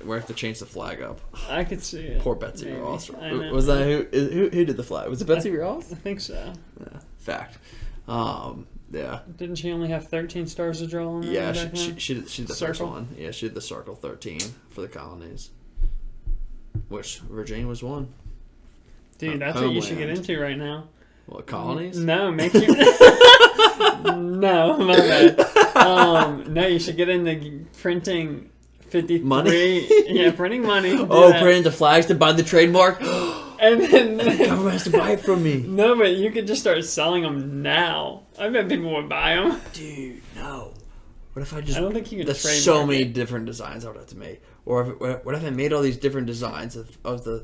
We have to change the flag up. I could see it. Poor Betsy Maybe. Ross. I know. Was that who did the flag? Was it Betsy Ross? I think so. Yeah, fact. Yeah. Didn't she only have 13 stars to draw on? Yeah, she did the first Circle? one. Yeah, she did the circle 13 for the colonies, which Virginia was one. Dude, that's what you should get into right now. What, colonies? No, make your... No, my bad. No, you should get into printing 53... Money? Yeah, printing money. Printing the flags to buy the trademark? And then... The government has to buy it from me. No, but you could just start selling them now. I bet people would buy them. Dude, no. What if I just... I don't think you could That's trademark so many it. different designs I would have to make. Or what if I made all these different designs of a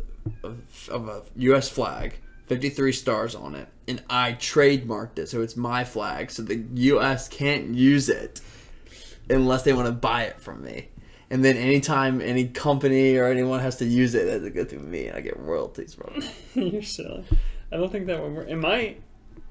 U.S. flag, 53 stars on it, and I trademarked it so it's my flag, so the U.S. can't use it unless they want to buy it from me. And then anytime any company or anyone has to use it, it has to go through me, and I get royalties from it. You're silly. I don't think that would work. It might.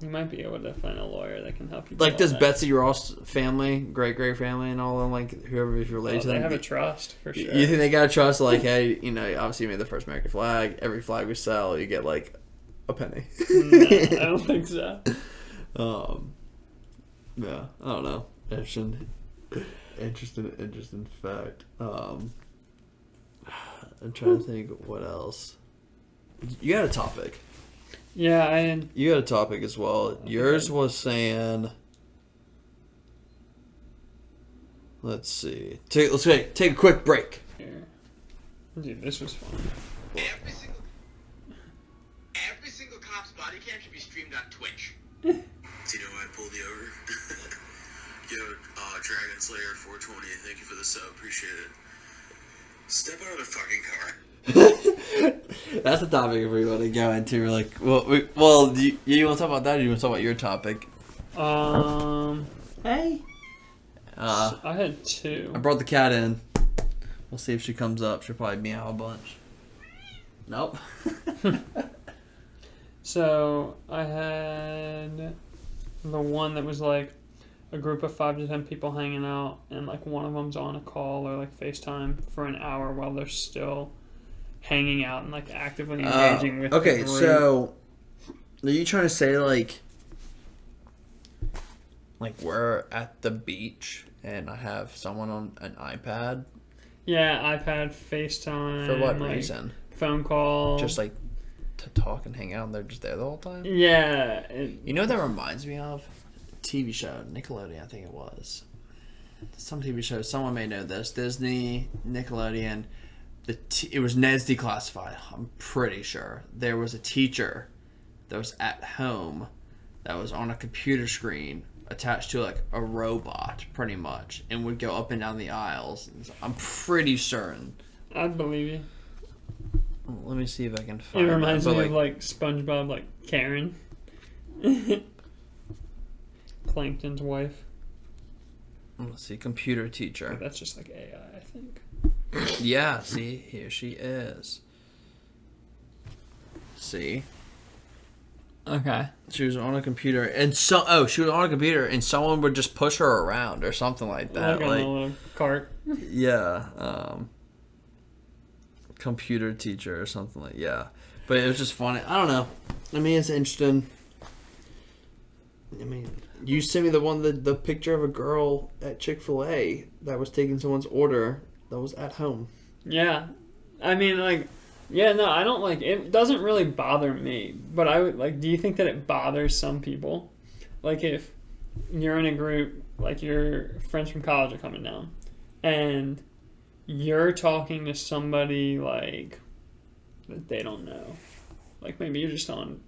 You might be able to find a lawyer that can help you. Like this that. Betsy Ross family, great family, and all of them, whoever is related to them. They have a trust for sure. You think they got to trust? Hey, obviously you made the first American flag. Every flag we sell, you get a penny. No, I don't think so. Yeah, I don't know. Interesting fact. I'm trying to think what else. You got a topic. Yeah, You got a topic as well. Yours was saying. Let's see. Let's take a quick break. Here. Dude, this was fun. Every single cop's body cam should be streamed on Twitch. Do you know why I pulled you over? Yo, Dragon Slayer 420, thank you for the sub, appreciate it. Step out of the fucking car. That's the topic if we want to go into. Do you want to talk about that, or do you want to talk about your topic? Hey. I had I 2. brought the cat in. We'll see if she comes up. She'll probably meow a bunch. Nope. So I had the one that was like a group of 5 to 10 people hanging out, and like one of them's on a call or like FaceTime for an hour while they're still hanging out and like actively engaging with the Okay, group. so are you trying to say like we're at the beach and I have someone on an iPad? Yeah, iPad, FaceTime. For what like, reason? Phone call. Just like to talk and hang out, and they're just there the whole time? Yeah. You know what that reminds me of? A TV show, Nickelodeon, I think it was. Some TV show, someone may know this. Disney, Nickelodeon. It was Ned's Declassified, I'm pretty sure. There was a teacher that was at home that was on a computer screen attached to like a robot, pretty much, and would go up and down the aisles. I'm pretty certain. I believe you. Let me see if I can find It reminds that. me of like SpongeBob, like Karen. Plankton's wife. Let's see, computer teacher. But that's just like AI, I think. Yeah, see, here she is. See? Okay. She was on a computer, and she was on a computer, and someone would just push her around or something like that. Like on a little cart. Yeah, computer teacher or something like But it was just funny. I don't know. I mean, it's interesting. I mean, you sent me the picture of a girl at Chick-fil-A that was taking someone's order that was at home. Yeah. I mean, like, yeah, no, I don't like it. Doesn't really bother me, but I would like. Do you think that it bothers some people? Like, if you're in a group, like your friends from college are coming down, and you're talking to somebody like that they don't know, like maybe you're just on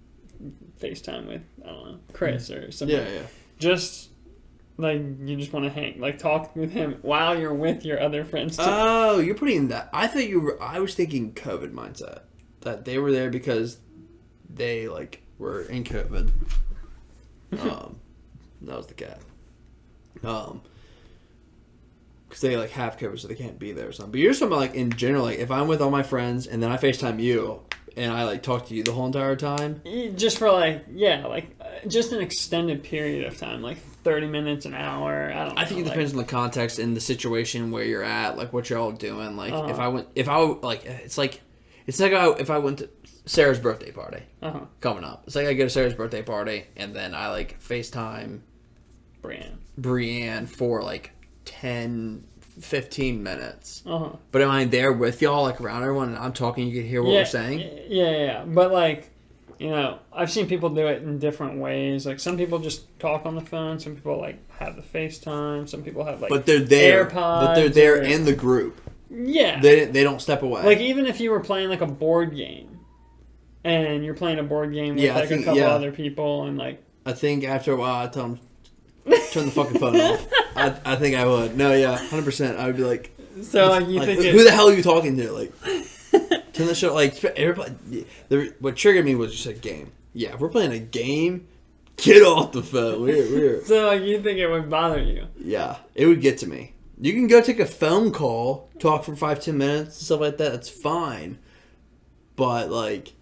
FaceTime with, I don't know, Chris or something. Yeah. Just like you just want to hang, like talk with him while you're with your other friends too. Oh, you're putting that. I thought you were. I was thinking COVID mindset, that they were there because they like were in COVID. That was the cat. Because they like have COVID, so they can't be there or something. But you're talking about like in general, like if I'm with all my friends and then I FaceTime you and I like talk to you the whole entire time. Just for like, yeah, like just an extended period of time, like 30 minutes, an hour. I don't know. I think it depends on the context and the situation where you're at, like what you're all doing. Like if I went if I went to Sarah's birthday party coming up. It's like I go to Sarah's birthday party and then I like FaceTime Brienne for like 10, 15 minutes. But am I there with y'all, like around everyone, and I'm talking, you can hear what we're saying? Yeah. But like, you know, I've seen people do it in different ways. Like some people just talk on the phone. Some people like have the FaceTime. Some people have like but they're there. AirPods. But they're there in the group. Yeah. They don't step away. Like even if you were playing like a board game, and you're playing a board game with like a couple other people, and like I think after a while I tell them turn the fucking phone off. I think I would. No, yeah, 100%. I would be like, so like you think who the hell are you talking to? Like, turn the show. Like everybody. What triggered me was just a game. Yeah, if we're playing a game, get off the phone. We're. So like you think it would bother you? Yeah, it would get to me. You can go take a phone call, talk for 5-10 minutes, stuff like that. That's fine. But like,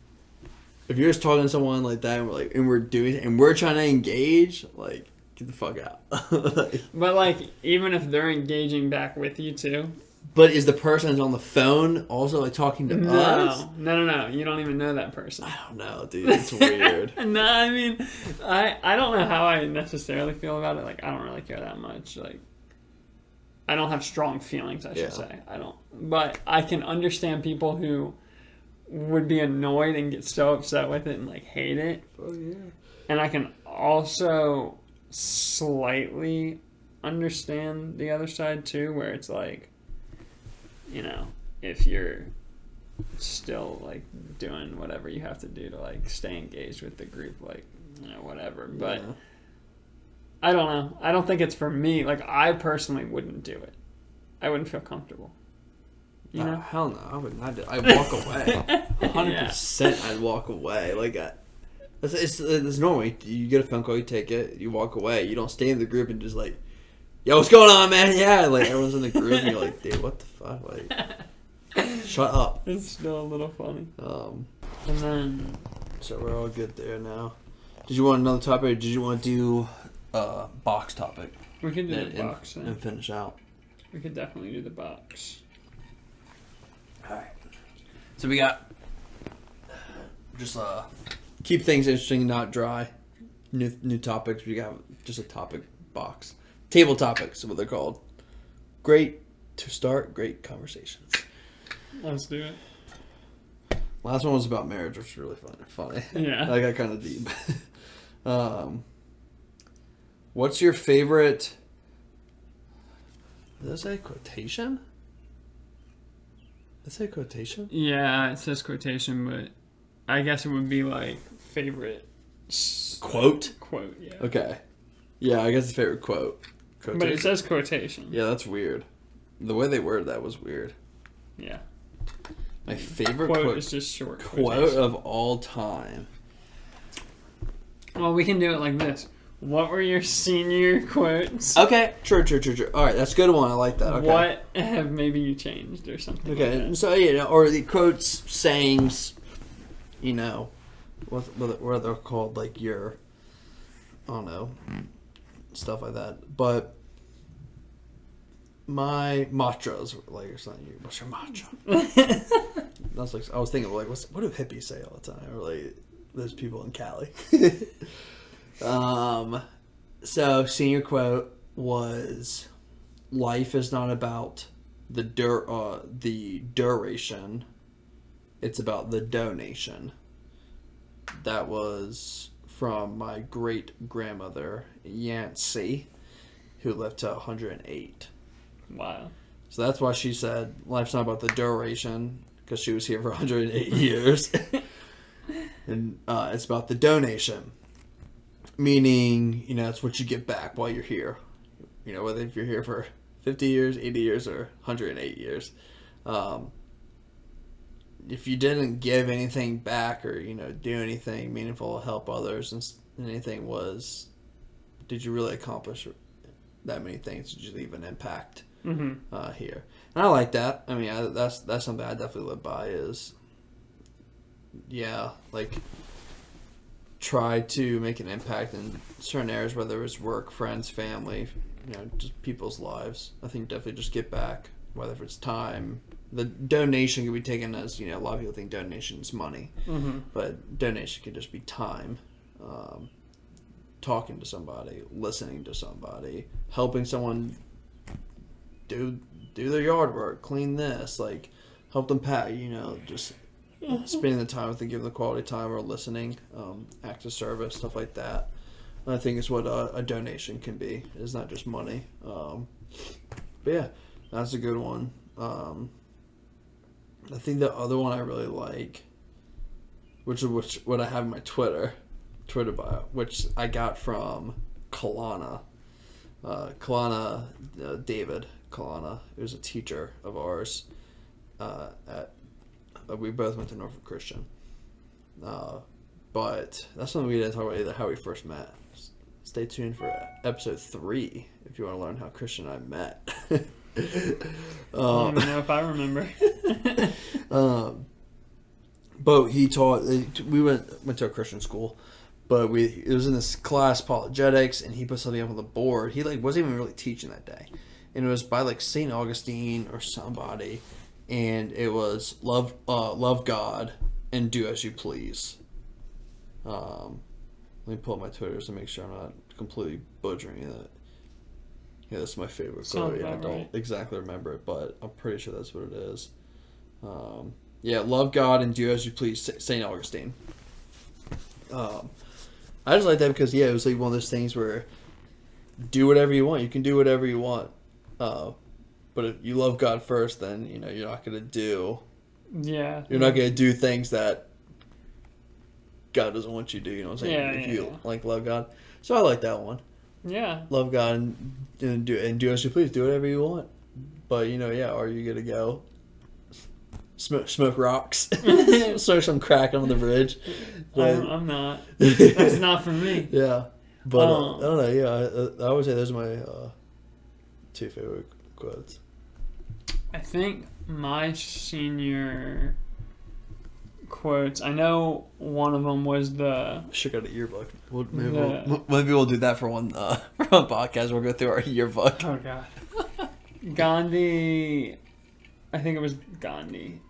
if you're just talking to someone like that, and we're trying to engage, like. Get the fuck out. But like, even if they're engaging back with you too. But is the person who's on the phone also like talking to us? No. You don't even know that person. I don't know, dude. It's weird. No, I mean, I don't know how I necessarily feel about it. Like, I don't really care that much. Like, I don't have strong feelings, I should say. I don't. But I can understand people who would be annoyed and get so upset with it and like hate it. Oh yeah. And I can also slightly understand the other side too, where it's like, you know, if you're still like doing whatever you have to do to like stay engaged with the group, like, you know, whatever. But I don't know. I don't think it's for me. Like, I personally wouldn't do it. I wouldn't feel comfortable. You know? Hell no. I would not do it. I'd walk away. 100% I'd walk away. Like, it's normal. You get a phone call, you take it, you walk away. You don't stay in the group and just like, yo, what's going on, man? Yeah, like everyone's in the group and you're like, dude, what the fuck? Like, shut up. It's still a little funny. And then, so we're all good there now. Did you want another topic, or did you want to do box topic. We could do and, the box. and finish out. We could definitely do the box. All right. So we got just keep things interesting, not dry. New topics. We got just a topic box. Table topics is what they're called. Great to start. Great conversations. Let's do it. Last one was about marriage, which was really funny. Yeah. That got kind of deep. What's your favorite? Does that say quotation? Does it say quotation? Yeah, it says quotation, but I guess it would be like favorite Quote? Quote, yeah. Okay. Yeah, I guess it's favorite quote. Quotation? But it says quotation. Yeah, that's weird. The way they worded that was weird. Yeah. My favorite quote is just short quote quotation. of all time. Well, we can do it like this. What were your senior quotes? Okay, true. All right, that's a good one. I like that. Okay. What have maybe you changed or something? Okay, like that? so or the quotes, sayings, what they're called, like your, I don't know, stuff like that. But my mantras, like, it's not you. What's your mantra? That's like, I was thinking, like, what do hippies say all the time? Or like those people in Cali. So senior quote was, "Life is not about the duration; it's about the donation." That was from my great grandmother Yancey, who lived to 108. Wow. So that's why she said life's not about the duration, because she was here for 108 years, and it's about the donation. Meaning, it's what you get back while you're here. Whether if you're here for 50 years, 80 years, or 108 years. If you didn't give anything back or, do anything meaningful to help others, and anything was, did you really accomplish that many things? Did you leave an impact here? And I like that. I mean, that's something I definitely live by is, try to make an impact in certain areas, whether it's work, friends, family, just people's lives. I think definitely just get back, whether if it's time. The donation can be taken as, a lot of people think donation is money, but donation can just be time, talking to somebody, listening to somebody, helping someone do their yard work, clean this, like help them pack, just spending the time with them, give them the quality time, or listening, acts of service, stuff like that. And I think it's what a donation can be. It's not just money. But yeah, that's a good one. I think the other one I really like, which what I have in my Twitter bio, which I got from Kalana. David Kalana, who was a teacher of ours we both went to Norfolk Christian. But that's something we didn't talk about either, how we first met. Stay tuned for episode 3 if you want to learn how Christian and I met. I don't even know if I remember. But he taught, we went to a Christian school, but it was in this class, apologetics, and he put something up on the board. He wasn't even really teaching that day. And it was by St. Augustine or somebody. And it was love God and do as you please. Let me pull up my Twitter to make sure I'm not completely butchering that. Yeah, that's my favorite quote. Yeah, I don't exactly remember it, but I'm pretty sure that's what it is. Love God and do as you please, St. Augustine. I just like that because it was like one of those things where do whatever you want. You can do whatever you want. But if you love God first, then, you're not going to do... Yeah. You're not going to do things that God doesn't want you to do, you know what I'm saying? If you love God. So I like that one. Yeah. Love God and do as you please. Do whatever you want. But, are you going to go smoke rocks? Smoke some crack on the bridge? I'm not. That's not for me. Yeah. But, I don't know. Yeah, I would say those are my 2 favorite quotes. I think my senior quotes. I know one of them was the Should go to yearbook. maybe We'll do that for one podcast. We'll go through our yearbook. oh god, Gandhi. I think it was Gandhi.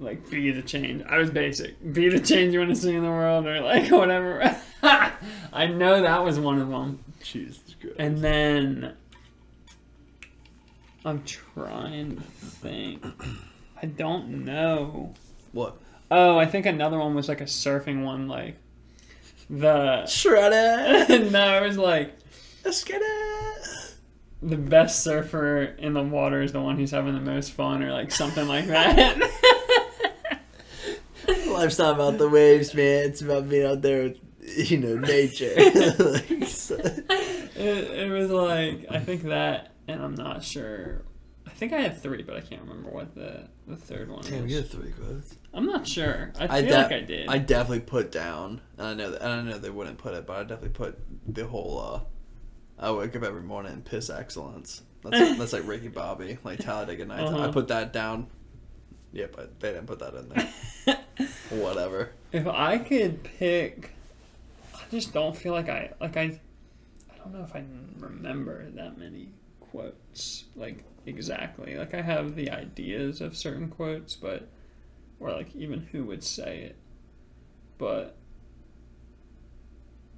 Like be the change. I was basic. Be the change you want to see in the world, or like whatever. I know that was one of them. Jesus Christ. And then I'm trying to think. I don't know. What? Oh, I think another one was like a surfing one, like the Shredder. no, it was like Let's get it. the best surfer in the water is the one who's having the most fun, or like something like that. Life's not about the waves, man. It's about being out there with, nature. It was like, I think that, and I'm not sure. I think I had 3, but I can't remember what the third one Damn, was. you had 3 quotes. I'm not sure. I feel like I did. I definitely put down, and I know they wouldn't put it, but I definitely put the whole, I wake up every morning and piss excellence. That's like Ricky Bobby, like Talladega Nights. I put that down. Yeah, but they didn't put that in there. Whatever. If I could pick, I just don't feel like I don't know if I remember that many quotes, like exactly. Like I have the ideas of certain quotes, but, or like even who would say it. But,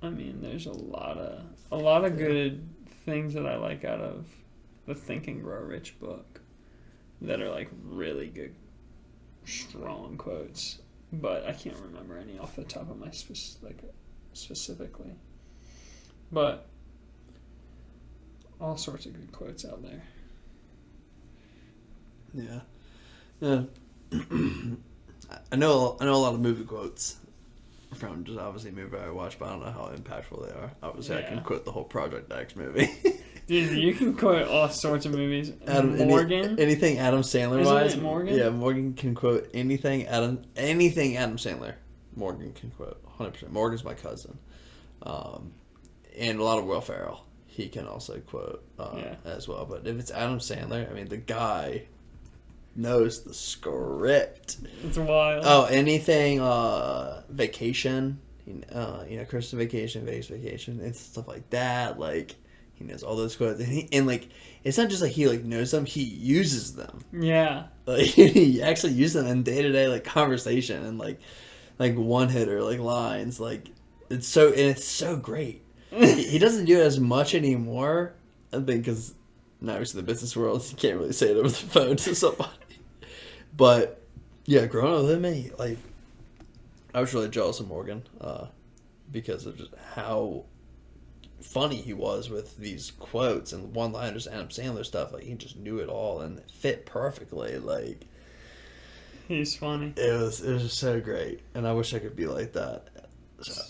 I mean, there's a lot of good things that I like out of the Think and Grow Rich book that are like really good, strong quotes, but I can't remember any off the top of my specifically. But all sorts of good quotes out there. Yeah. I know a lot of movie quotes from just obviously movie I watch, but I don't know how impactful they are. Obviously, I can quote the whole Project X movie. Dude, you can quote all sorts of movies. Morgan, anything Adam Sandler wise. Isn't it Morgan? Yeah, Morgan can quote anything Adam Sandler. Morgan can quote 100%. Morgan's my cousin, and a lot of Will Ferrell. He can also quote as well. But if it's Adam Sandler, I mean, the guy knows the script. It's wild. Oh, anything vacation, Christmas Vacation, Vegas Vacation, and stuff like that. Like he knows all those quotes, and like it's not just like he like knows them; he uses them. Yeah, Like he actually uses them in day to day like conversation and like one hitter like lines. Like it's so great. He doesn't do it as much anymore, I think, because now he's in the business world. You can't really say it over the phone to somebody. But yeah, growing up with him, like I was really jealous of Morgan because of just how funny he was with these quotes and one-liners, Adam Sandler stuff. Like he just knew it all and it fit perfectly. Like he's funny. It was just so great, and I wish I could be like that.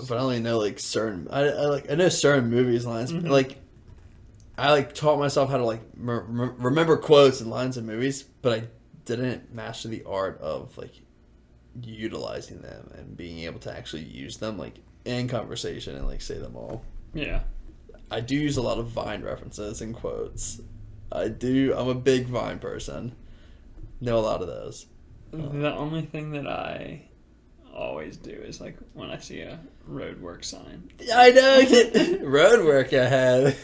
But I only know like certain. I know certain movies lines. Mm-hmm. Like I like taught myself how to like remember quotes and lines in movies, but I didn't master the art of like utilizing them and being able to actually use them like in conversation and like say them all. Yeah. I do use a lot of Vine references and quotes. I do. I'm a big Vine person. Know a lot of those. The only thing that I always do is like when I see a road work sign. I know. Road work ahead.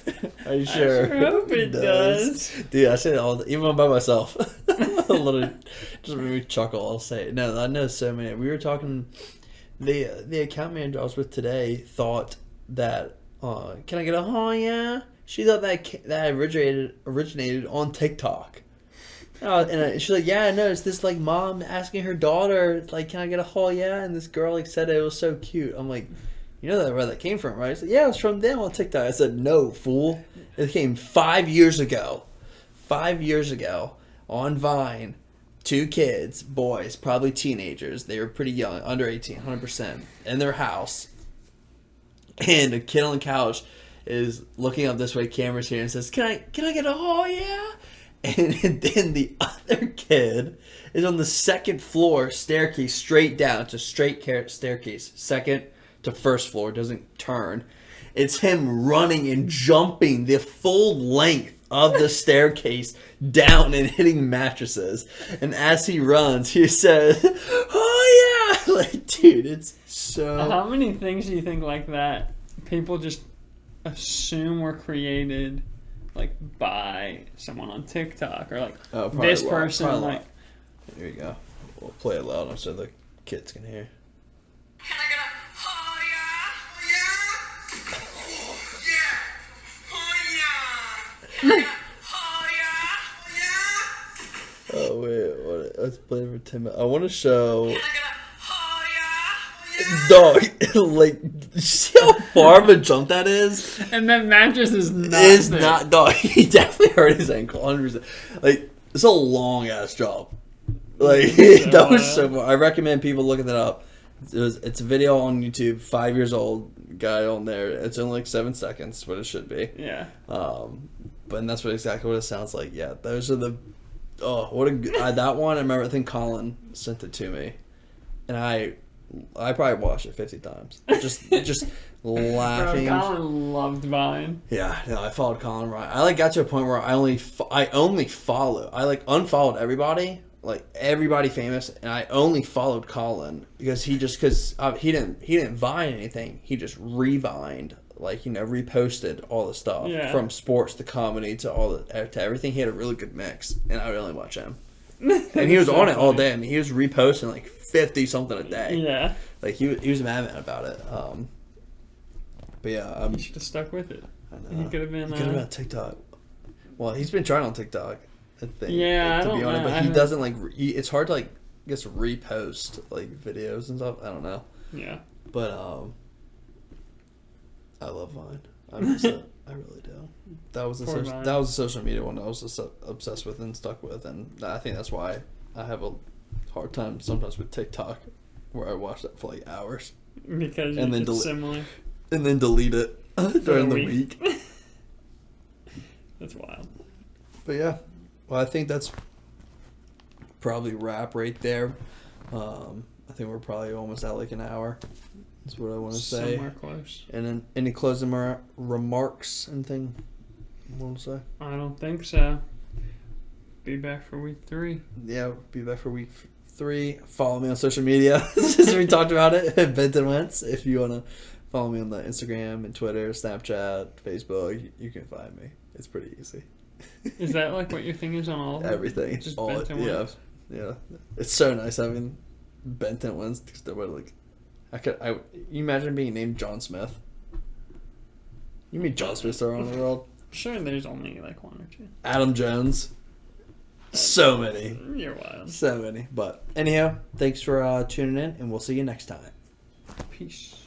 Are you sure? I sure hope it does. Dude, I say it all, even by myself. A little, just made me chuckle. I'll say it. No, I know so many. We were talking. The account manager I was with today thought that. Can I get a yeah? She thought that originated on TikTok. And she's like, yeah, I know. It's this like mom asking her daughter, like, can I get a yeah? And this girl like said it was so cute. I'm like, you know where that came from, right? I said, yeah, it was from them on TikTok. I said, no, fool. It came 5 years ago. 5 years ago on Vine. 2 kids, boys, probably teenagers. They were pretty young, under 18, 100%, in their house. And a kid on the couch is looking up this way, camera's here, and says, Can I get a yeah? And then the other kid is on the second floor staircase, straight down. It's a straight staircase, second to first floor, doesn't turn. It's him running and jumping the full length of the staircase down and hitting mattresses. And as he runs, he says, Like, dude, it's so. How many things do you think like that people just assume were created, like, by someone on TikTok or like Probably this a lot, person? probably a lot. Like, Here you go. We'll play it loud so the kids can hear. Can I get a oh yeah? Oh yeah? Oh yeah? Oh yeah? Can I get a oh yeah? Oh yeah? Oh wait, what? Let's play it for 10 minutes. I want to show. Can I get a oh yeah? Dog, like, you see how far of a jump that is? and that mattress is not. It's there. not, dog. He definitely hurt his ankle, 100%. Like, it's a long ass jump. Like, that was so far. I recommend people looking that up. It's a video on YouTube, 5 years old, guy on there. It's only like 7 seconds, what it should be. Yeah. But that's exactly what it sounds like. Yeah, those are the. Oh, what a good. That one, I remember, I think Colin sent it to me. And I probably watched it 50 times. Just laughing. Bro, Colin loved Vine. Yeah, no, I followed Colin right. I like got to a point where I only follow. I like unfollowed everybody, like everybody famous, and I only followed Colin because he didn't Vine anything. He just revined, like, reposted all the stuff from sports to comedy to everything. He had a really good mix, and I would only watch him. And he was on it all day. I mean, he was reposting like 50 something a day. Yeah. Like he was adamant about it. But yeah, He should have stuck with it. I know. He could have been. He could have been on TikTok. Well, he's been trying on TikTok. I think. Yeah, to I be don't honest, know. but he doesn't like. It's hard to like, I guess, repost like videos and stuff. I don't know, Yeah. but I love Vine. I really do. That was a social media one I was just obsessed with and stuck with, and I think that's why I have a hard time sometimes with TikTok, where I watch that for like hours Because and then it's similar. and then delete it during the week. That's wild. But yeah, well, I think that's probably wrap right there. I think we're probably almost at like an hour. That's what I want to say. Somewhere close. And then any closing remarks? Anything you want to say? I don't think so. Be back for week 3. Yeah, be back for week 3. Follow me on social media. Since we talked about it, Benton Wentz. If you want to follow me on the Instagram and Twitter, Snapchat, Facebook, you can find me. It's pretty easy. Is that like what your thing is on all of them? Everything. Just All Benton Wentz? Yeah. It's so nice having Benton Wentz because nobody like. You imagine being named John Smith? You mean John Smith around the world? I'm sure there's only like 1 or 2. Adam Jones. So many. You're wild. So many. But anyhow, thanks for tuning in, and we'll see you next time. Peace.